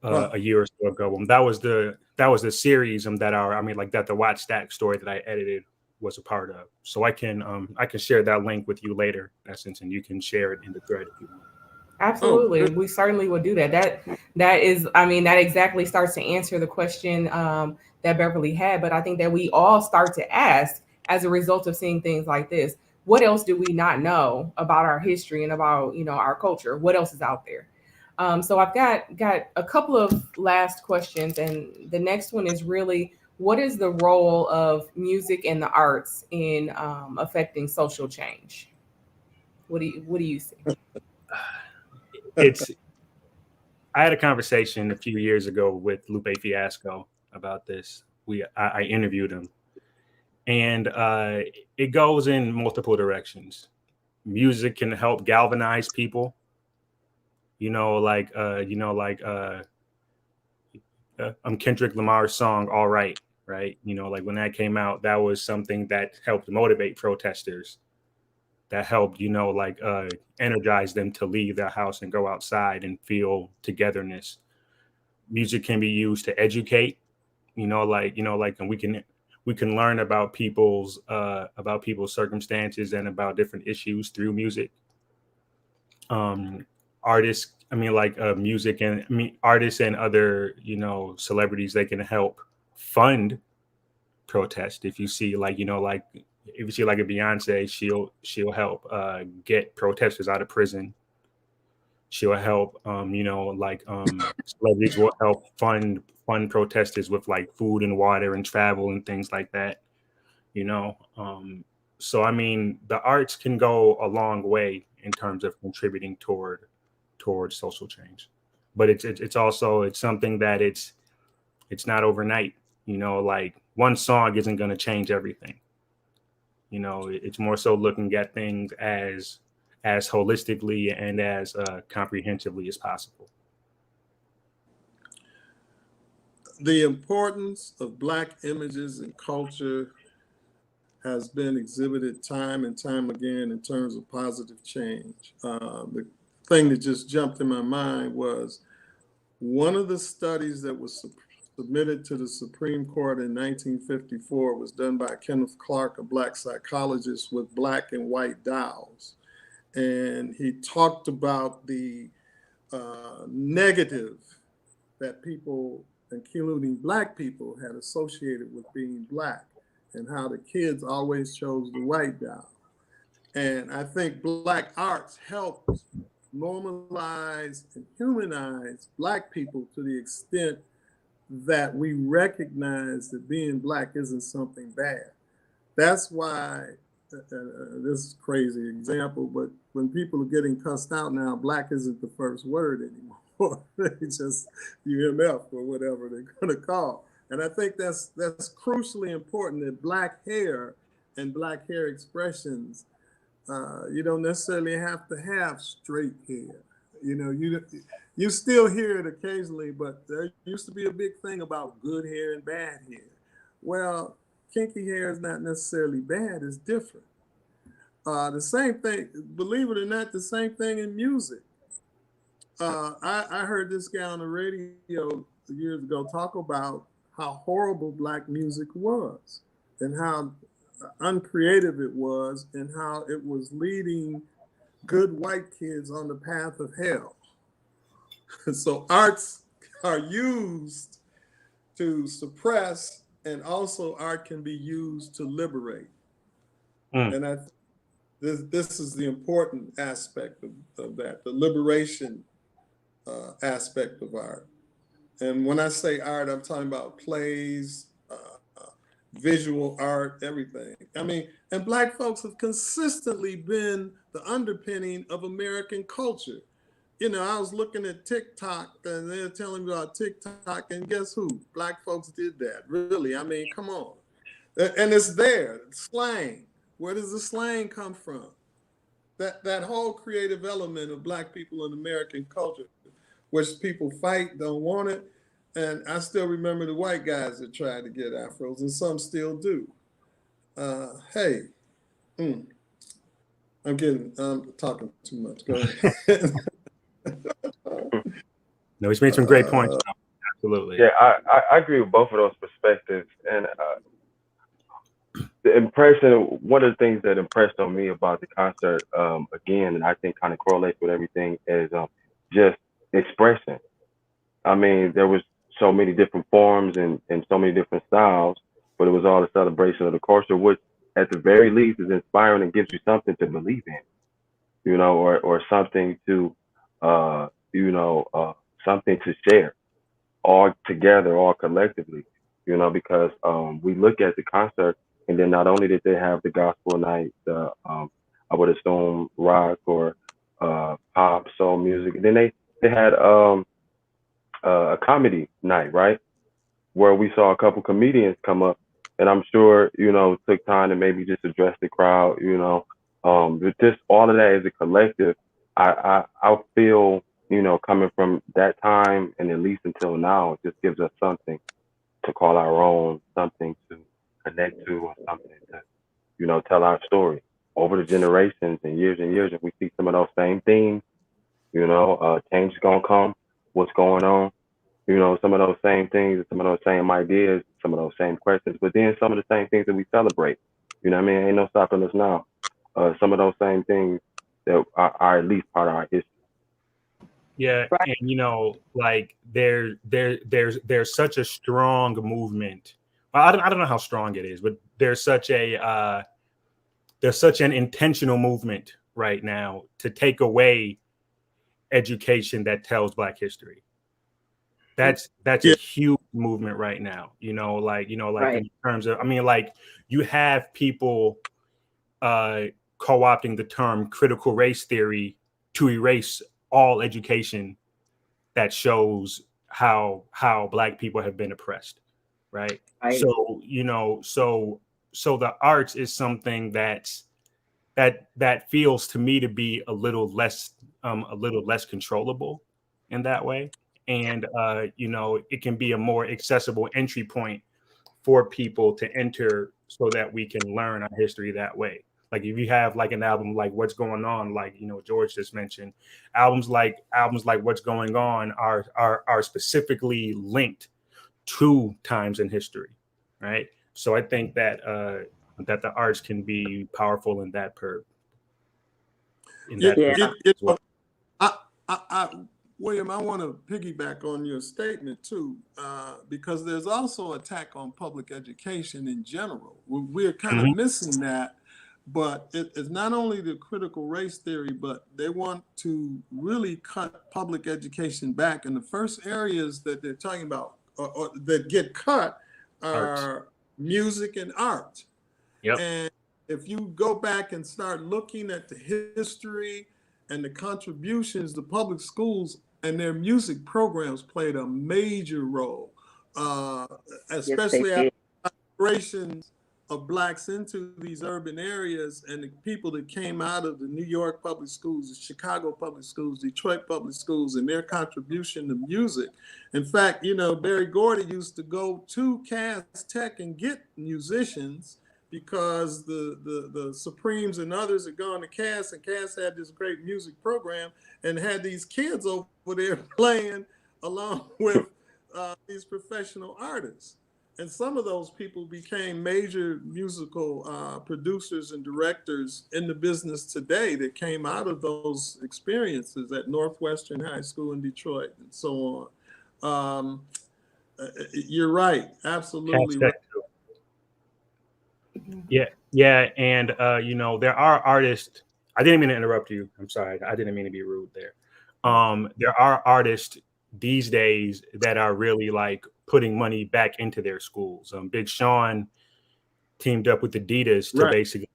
Speaker 4: a year or so ago. That was the series that the Watch Stack story that I edited was a part of. So I can share that link with you later, Essence, and you can share it in the thread if you want.
Speaker 2: Absolutely. We certainly would do that. That exactly starts to answer the question that Beverly had. But I think that we all start to ask as a result of seeing things like this, what else do we not know about our history and about, our culture? What else is out there? So I've got a couple of last questions. And the next one is really, what is the role of music and the arts in affecting social change? What do you see?
Speaker 4: I had a conversation a few years ago with Lupe Fiasco about this. I interviewed him, and it goes in multiple directions. Music can help galvanize people. Kendrick Lamar's song "All Right," right? Like when that came out, that was something that helped motivate protesters. That helped, energize them to leave their house and go outside and feel togetherness. Music can be used to educate, and we can learn about people's circumstances and about different issues through music. Artists, music and artists and other, celebrities, they can help fund protest. If you see if you see like a Beyonce, she'll help get protesters out of prison. She'll help, celebrities will help fund protesters with like food and water and travel and things like that. So the arts can go a long way in terms of contributing toward social change, but it's also something that it's not overnight. Like one song isn't going to change everything. It's more so looking at things as holistically and as comprehensively as possible.
Speaker 1: The importance of Black images and culture has been exhibited time and time again in terms of positive change. The thing that just jumped in my mind was one of the studies that was submitted to the Supreme Court in 1954 was done by Kenneth Clark, a Black psychologist, with Black and white dolls. And he talked about the negative that people, including Black people, had associated with being Black, and how the kids always chose the white doll. And I think Black arts helped normalize and humanize Black people to the extent that we recognize that being Black isn't something bad. That's why, this is a crazy example, but when people are getting cussed out now, Black isn't the first word anymore. It's just UMF or whatever they're going to call. And I think that's crucially important, that Black hair and Black hair expressions, you don't necessarily have to have straight hair. You still hear it occasionally, but there used to be a big thing about good hair and bad hair. Well, kinky hair is not necessarily bad, it's different. The same thing, believe it or not, the same thing in music. I heard this guy on the radio years ago talk about how horrible Black music was and how uncreative it was and how it was leading good white kids on the path of hell. So arts are used to suppress, and also art can be used to liberate. And this is the important aspect of that, the liberation aspect of art. And when I say art, I'm talking about plays, visual art, everything. And Black folks have consistently been the underpinning of American culture. I was looking at TikTok and they're telling me about TikTok, and guess who? Black folks did that. Really, come on. And it's there, slang. Where does the slang come from? That whole creative element of Black people in American culture, which people fight, don't want it. And I still remember the white guys that tried to get afros, and some still do. I'm talking too much. Go ahead.
Speaker 4: No, he's made some great points. Absolutely.
Speaker 5: Yeah, I agree with both of those perspectives. And the impression, one of the things that impressed on me about the concert, again, and I think kind of correlates with everything, is just expression. I mean, there was so many different forms and so many different styles, but it was all a celebration of the culture, which at the very least is inspiring and gives you something to believe in, you know, or something to, something to share all together, all collectively, you know, because we look at the concert, and then not only did they have the gospel night, the I would assume rock or pop, soul music, and then they had a comedy night, right, where we saw a couple comedians come up, and I'm sure, you know, took time to maybe just address the crowd, you know, but just all of that as a collective, I feel, you know, coming from that time and at least until now, it just gives us something to call our own, something to connect to, or something to, you know, tell our story over the generations and years, and we see some of those same themes, you know, change is gonna come, what's going on, you know, some of those same things, some of those same ideas, some of those same questions, but then some of the same things that we celebrate. You know what I mean? Ain't no stopping us now. Some of those same things that are at least part of our history.
Speaker 4: Yeah,
Speaker 3: Right.
Speaker 4: and you know, like there's such a strong movement. Well, I don't know how strong it is, but there's such an intentional movement right now to take away education that tells Black history. That's a
Speaker 1: Yeah.
Speaker 4: huge movement right now. Like
Speaker 3: Right.
Speaker 4: in terms of, I mean, like you have people co-opting the term critical race theory to erase all education that shows how Black people have been oppressed, right?
Speaker 3: Right.
Speaker 4: So so the arts is something that feels to me to be a little less controllable in that way, and it can be a more accessible entry point for people to enter so that we can learn our history that way. Like if you have like an album like What's Going On, like George just mentioned, albums like What's Going On are specifically linked to times in history, right? So I think that the arts can be powerful in that
Speaker 3: Yeah.
Speaker 4: perspective as well.
Speaker 1: I, William, I want to piggyback on your statement too, because there's also attack on public education in general. We're kind of missing that, but it's not only the critical race theory, but they want to really cut public education back. And the first areas that they're talking about or that get cut are
Speaker 4: Arts.
Speaker 1: music and art.
Speaker 4: Yep.
Speaker 1: And if you go back and start looking at the history and the contributions, the public schools and their music programs played a major role, especially
Speaker 3: Yes, they
Speaker 1: after
Speaker 3: did.
Speaker 1: migrations of Blacks into these urban areas and the people that came out of the New York public schools, the Chicago public schools, Detroit public schools, and their contribution to music. In fact, Berry Gordy used to go to Cass Tech and get musicians because the Supremes and others had gone to Cass, and Cass had this great music program and had these kids over there playing along with these professional artists. And some of those people became major musical producers and directors in the business today that came out of those experiences at Northwestern High School in Detroit and so on. You're right. Absolutely right.
Speaker 4: Yeah, and there are artists. I didn't mean to interrupt you. I'm sorry. I didn't mean to be rude there. There are artists these days that are really like putting money back into their schools. Big Sean teamed up with Adidas to basically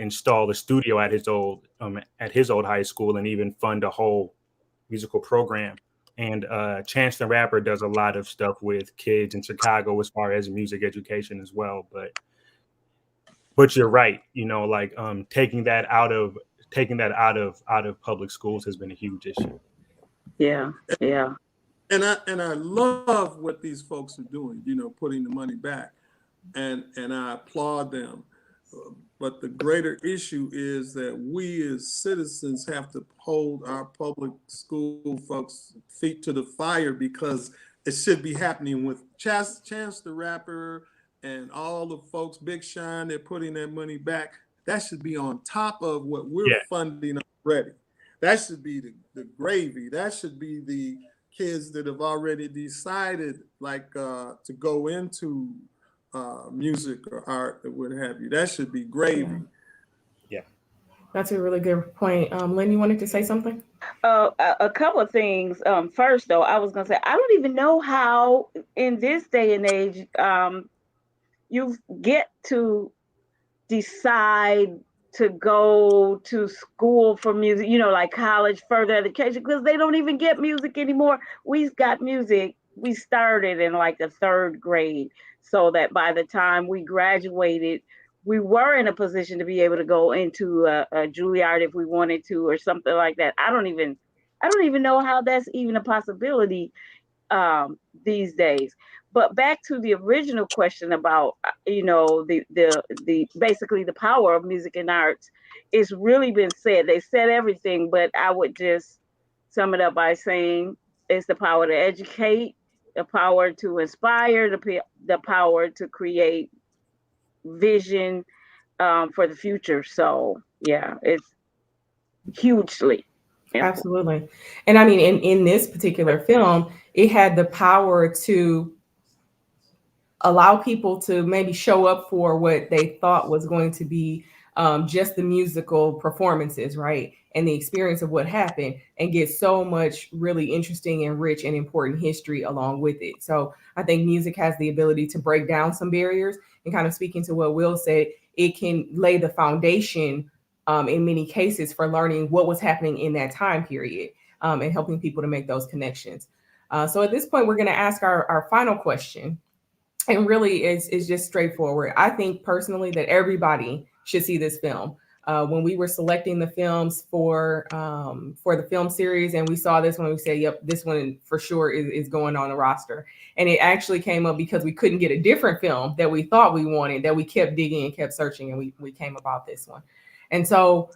Speaker 4: install a studio at his old high school and even fund a whole musical program. And Chance the Rapper does a lot of stuff with kids in Chicago as far as music education as well. But you're right, like taking that out of public schools has been a huge issue.
Speaker 3: Yeah.
Speaker 1: And I love what these folks are doing, putting the money back, and I applaud them. But the greater issue is that we as citizens have to hold our public school folks' feet to the fire, because it should be happening with Chance the Rapper and all the folks, Big Sean, they're putting their money back. That should be on top of what we're
Speaker 4: Yeah.
Speaker 1: funding already. That should be the gravy. That should be the kids that have already decided, like, to go into music or art or what have you. That should be gravy.
Speaker 4: Yeah.
Speaker 2: That's a really good point. Lynn, you wanted to say something?
Speaker 3: A couple of things. First, though, I was gonna say I don't even know how in this day and age you get to decide to go to school for music, like college, further education, because they don't even get music anymore. We got music. We started in like the third grade, so that by the time we graduated, we were in a position to be able to go into a Juilliard if we wanted to, or something like that. I don't even know how that's even a possibility these days. But back to the original question about the basically the power of music and arts, it's really been said. They said everything, but I would just sum it up by saying it's the power to educate, the power to inspire, the power to create vision for the future. So yeah, it's hugely important.
Speaker 2: Absolutely. And I mean, in this particular film, it had the power to allow people to maybe show up for what they thought was going to be just the musical performances, right? And the experience of what happened, and get so much really interesting and rich and important history along with it. So I think music has the ability to break down some barriers, and kind of speaking to what Will said, it can lay the foundation in many cases for learning what was happening in that time period, and helping people to make those connections. So at this point, we're going to ask our final question, and really is just straightforward. I think personally that everybody should see this film. When we were selecting the films for the film series, and we saw this one, we said, "Yep, this one for sure is going on the roster." And it actually came up because we couldn't get a different film that we thought we wanted, that we kept digging and kept searching, and we came about this one. And so,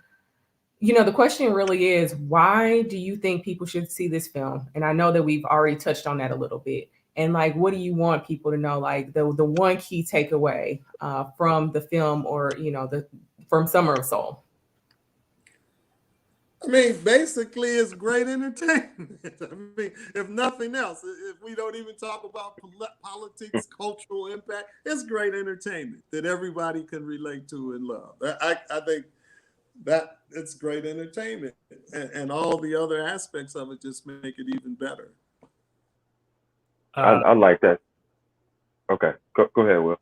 Speaker 2: the question really is, why do you think people should see this film? And I know that we've already touched on that a little bit. And like, what do you want people to know? Like the one key takeaway from the film, or from Summer of Soul.
Speaker 1: I mean, basically, it's great entertainment. I mean, if nothing else, if we don't even talk about politics, cultural impact, it's great entertainment that everybody can relate to and love. I think that it's great entertainment, and all the other aspects of it just make it even better.
Speaker 5: I like that. Okay, go ahead, Will.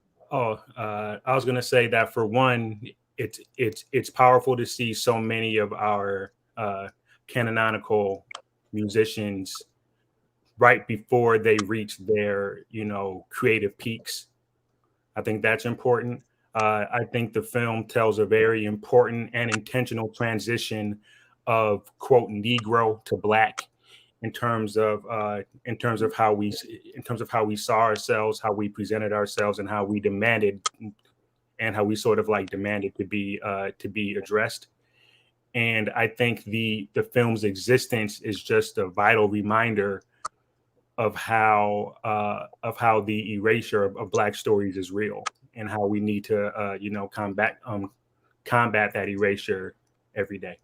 Speaker 4: I was gonna say that for one, it's powerful to see so many of our canonical musicians right before they reach their creative peaks. I think that's important. I think the film tells a very important and intentional transition of quote Negro to Black in terms of how we saw ourselves, how we presented ourselves, and how we demanded to be addressed. And I think the film's existence is just a vital reminder of how the erasure of Black stories is real, and how we need to combat that erasure every day.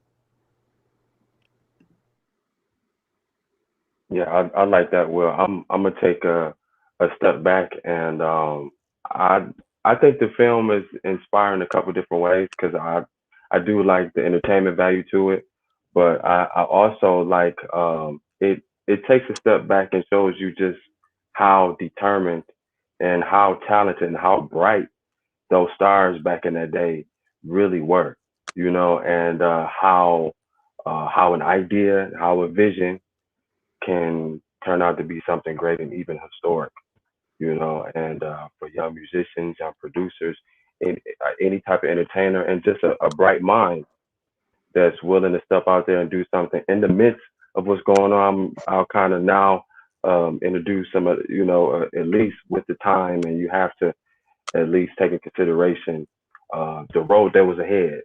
Speaker 5: Yeah, I like that, Will. I'm gonna take a step back, and I think the film is inspiring a couple different ways, because I do like the entertainment value to it, but I also like it takes a step back and shows you just how determined and how talented and how bright those stars back in that day really were, and how an idea, how a vision can turn out to be something great and even historic, and for young musicians, young producers, any type of entertainer, and just a bright mind that's willing to step out there and do something in the midst of what's going on. I'll kind of now introduce some of, at least with the time, and you have to at least take in consideration the road that was ahead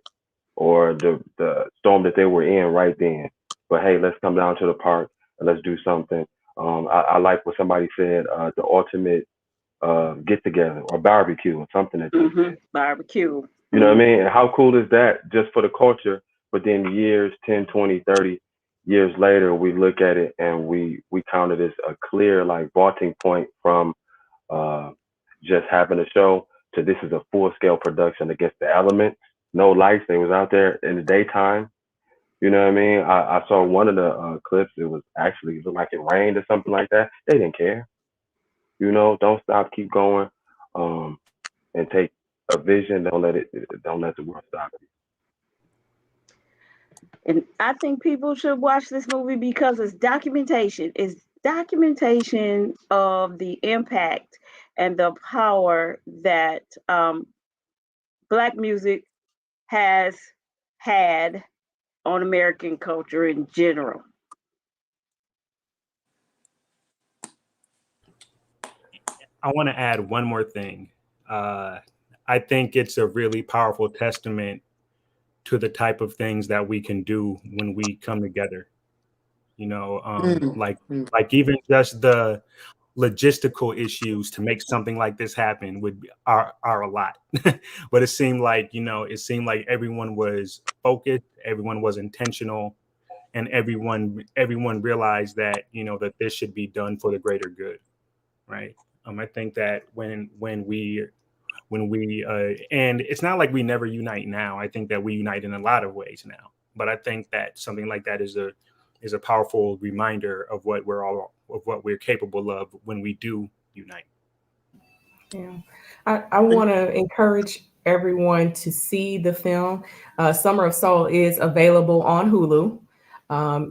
Speaker 5: or the storm that they were in right then. But hey, let's come down to the park and let's do something. I like what somebody said, the ultimate get together or barbecue or something that they said.
Speaker 3: Barbecue.
Speaker 5: You know what I mean? And how cool is that just for the culture? But then years, 10, 20, 30 years later, we look at it and we count it as a clear like vaulting point from uh, just having a show to this is a full scale production against the elements. No lights. They was out there in the daytime. You know what I mean? I saw one of the clips. It was actually it looked like it rained or something like that. They didn't care. You know, don't stop, keep going, and take a vision. Don't let the world stop you.
Speaker 3: And I think people should watch this movie because it's documentation. It's documentation of the impact and the power that Black music has had on American culture in general.
Speaker 4: I want to add one more thing. I think it's a really powerful testament to the type of things that we can do when we come together. You know, like even just the logistical issues to make something like this happen are a lot. But it seemed like everyone was focused, everyone was intentional, and everyone realized that that this should be done for the greater good, right? I think that when we and it's not like we never unite now. I think that we unite in a lot of ways now. But I think that something like that is a powerful reminder of what we're capable of when we do unite.
Speaker 2: Yeah, I want to encourage everyone to see the film. Summer of Soul is available on Hulu.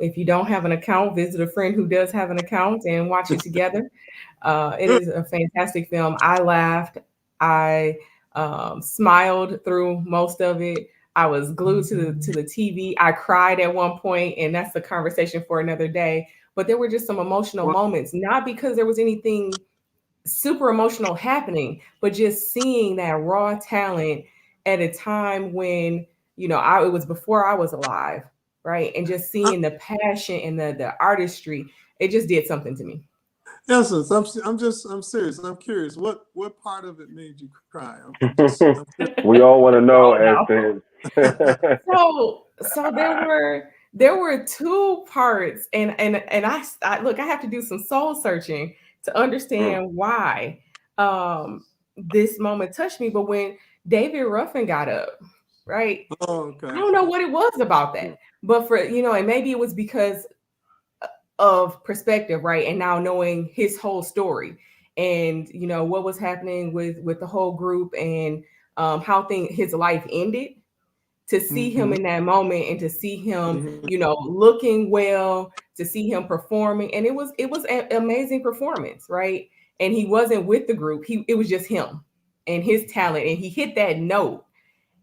Speaker 2: If you don't have an account, visit a friend who does have an account and watch it together. It is a fantastic film. I laughed. I smiled through most of it. I was glued to the TV. I cried at one point, and that's a conversation for another day. But there were just some emotional moments, not because there was anything super emotional happening, but just seeing that raw talent at a time when it was before I was alive, right? And just seeing the passion and the artistry, it just did something to me.
Speaker 1: Essence, I'm serious. I'm curious. What part of it made you cry?
Speaker 5: We all want to know,
Speaker 2: Oh,
Speaker 5: Essence.
Speaker 2: So there were two parts, and I look, I have to do some soul searching to understand why this moment touched me. But when David Ruffin got up, right?
Speaker 1: Oh, okay.
Speaker 2: I don't know what it was about that, but and maybe it was because of perspective, right? And now knowing his whole story and what was happening with the whole group and how his life ended, to see him in that moment and to see him looking well, to see him performing, and it was an amazing performance, right? And he wasn't with the group, it was just him and his talent, and he hit that note.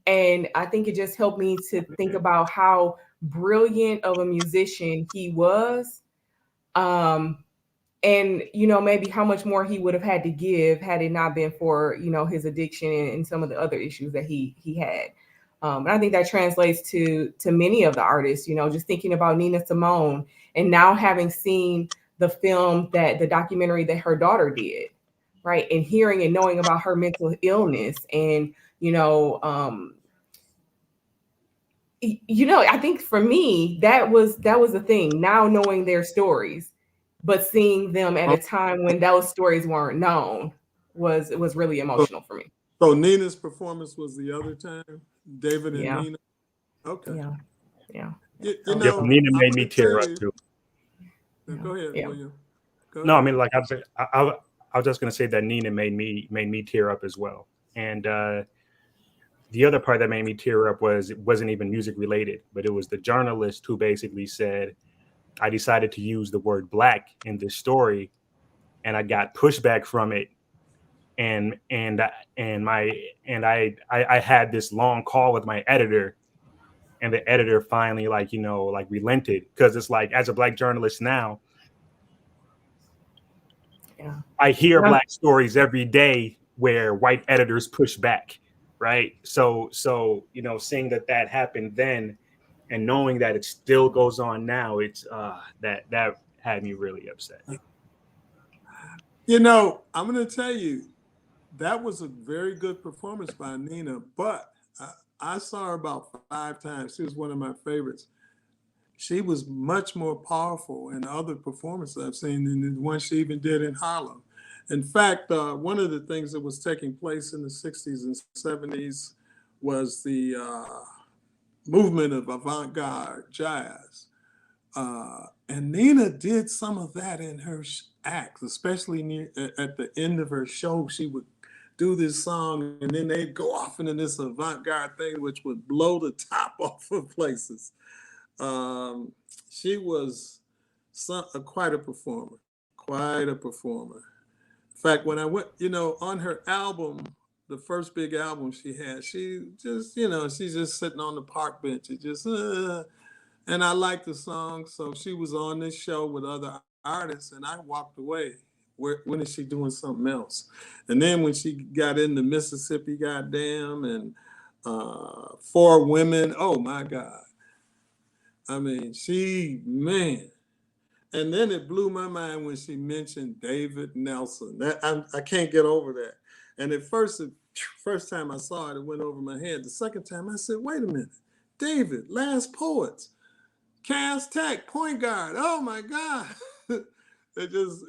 Speaker 2: And I think it just helped me to think about how brilliant of a musician he was. And maybe how much more he would have had to give had it not been for his addiction and some of the other issues that he had. And I think that translates to many of the artists. Just thinking about Nina Simone, and now having seen the film, that the documentary that her daughter did, right, and hearing and knowing about her mental illness, and I think for me that was the thing. Now knowing their stories, but seeing them at a time when those stories weren't known was really emotional for me.
Speaker 1: So Nina's performance was the other time, David and Nina. Okay.
Speaker 2: Yeah.
Speaker 4: Nina made me tear up too.
Speaker 1: Go ahead, William.
Speaker 4: No, I mean, like I was just gonna say that Nina made me tear up as well. And the other part that made me tear up wasn't even music related, but it was the journalist who basically said, I decided to use the word Black in this story, and I got pushback from it. And I had this long call with my editor, and the editor finally relented, because it's like, as a Black journalist now, I hear Black stories every day where white editors push back. right? So seeing that happened then, and knowing that it still goes on now, it's that had me really upset.
Speaker 1: I'm going to tell you, that was a very good performance by Nina, but I saw her about 5 times. She was one of my favorites. She was much more powerful in other performances I've seen than the one she even did in Harlem. In fact, one of the things that was taking place in the 60s and 70s was the movement of avant-garde jazz. And Nina did some of that in her acts, especially at the end of her show. She would do this song and then they'd go off into this avant-garde thing, which would blow the top off of places. She was quite a performer, quite a performer. In fact, when I went, on her album, the first big album she had, she just, she's just sitting on the park bench. It just, and I liked the song. So she was on this show with other artists and I walked away. When is she doing something else? And then when she got into Mississippi, goddamn, and For Women, oh my God. I mean, man. And then it blew my mind when she mentioned David Nelson. I can't get over that. And at first time I saw it, it went over my head. The second time I said, wait a minute, David, Last Poets, Cass Tech, point guard. Oh my God. It just,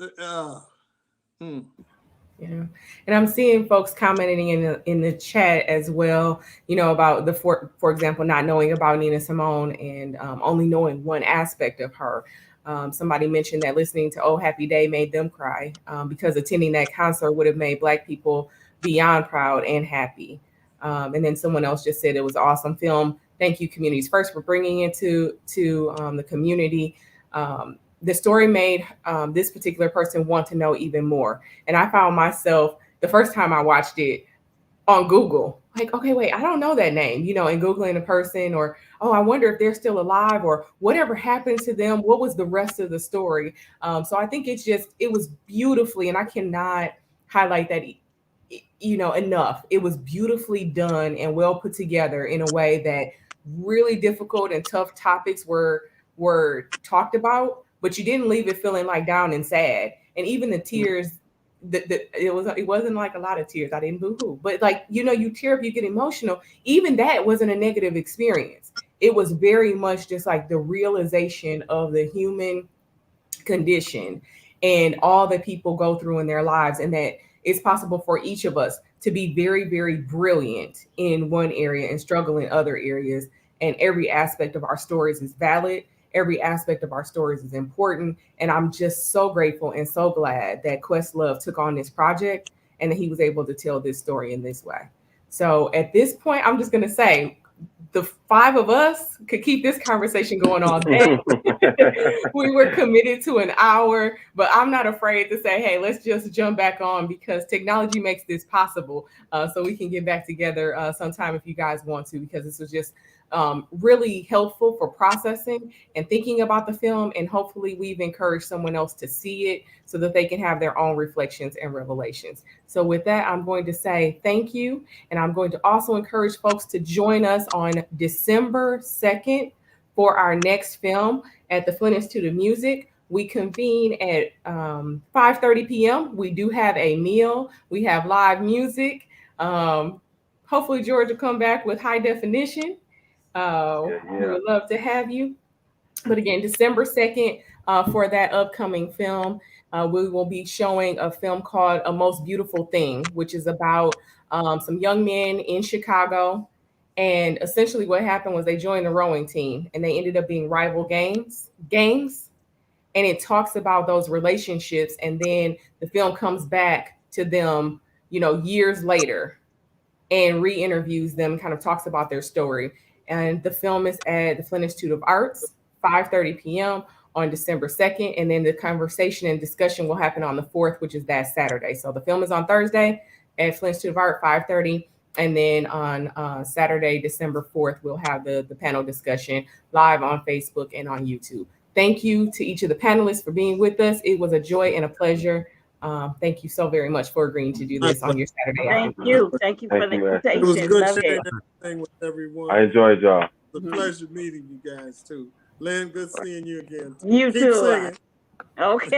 Speaker 2: Yeah, and I'm seeing folks commenting in the chat as well, about for example, not knowing about Nina Simone and only knowing one aspect of her. Somebody mentioned that listening to Oh Happy Day made them cry because attending that concert would have made Black people beyond proud and happy. And then someone else just said it was an awesome film. Thank you, Communities First, for bringing it to the community. The story made this particular person want to know even more. And I found myself, the first time I watched it, on Google, like, okay, wait, I don't know that name, and Googling a person, or, oh, I wonder if they're still alive, or whatever happened to them. What was the rest of the story? So I think it was beautifully, and I cannot highlight that, enough. It was beautifully done and well put together in a way that really difficult and tough topics were talked about, but you didn't leave it feeling like down and sad. And even the tears, it wasn't like a lot of tears. I didn't boo-hoo, but like, you tear up, you get emotional. Even that wasn't a negative experience. It was very much just like the realization of the human condition and all that people go through in their lives, and that it's possible for each of us to be very, very brilliant in one area and struggle in other areas. And every aspect of our stories is valid. Every aspect of our stories is important. And I'm just so grateful and so glad that Questlove took on this project and that he was able to tell this story in this way. So at this point, I'm just going to say, the 5 of us could keep this conversation going all day. We were committed to an hour, but I'm not afraid to say, hey, let's just jump back on, because technology makes this possible. So we can get back together sometime if you guys want to, because this was just really helpful for processing and thinking about the film. And hopefully we've encouraged someone else to see it so that they can have their own reflections and revelations. So with that, I'm going to say thank you. And I'm going to also encourage folks to join us on December 2nd for our next film at the Flint Institute of Music. We convene at 5:30 p.m. We do have a meal. We have live music. Hopefully George will come back with high definition. We would love to have you. But again, December 2nd, for that upcoming film, we will be showing a film called A Most Beautiful Thing, which is about some young men in Chicago. And essentially what happened was they joined the rowing team and they ended up being rival gangs. And it talks about those relationships. And then the film comes back to them, years later, and re-interviews them, kind of talks about their story. And the film is at the Flint Institute of Arts, 5:30 p.m. on December 2nd. And then the conversation and discussion will happen on the 4th, which is that Saturday. So the film is on Thursday at Flint Institute of Art, 5:30. And then on Saturday, December 4th, we'll have the panel discussion live on Facebook and on YouTube. Thank you to each of the panelists for being with us. It was a joy and a pleasure. Thank you so very much for agreeing to do this on your Saturday
Speaker 3: Thank
Speaker 2: afternoon.
Speaker 3: you. Thank you for the
Speaker 5: Thank you,
Speaker 3: invitation.
Speaker 1: It was good
Speaker 3: Love
Speaker 1: sharing
Speaker 3: it.
Speaker 1: everything with everyone.
Speaker 5: I enjoyed y'all.
Speaker 1: It's a pleasure meeting you guys too. Lynn, good seeing you again.
Speaker 3: You
Speaker 1: Keep
Speaker 3: too.
Speaker 1: singing.
Speaker 3: Okay.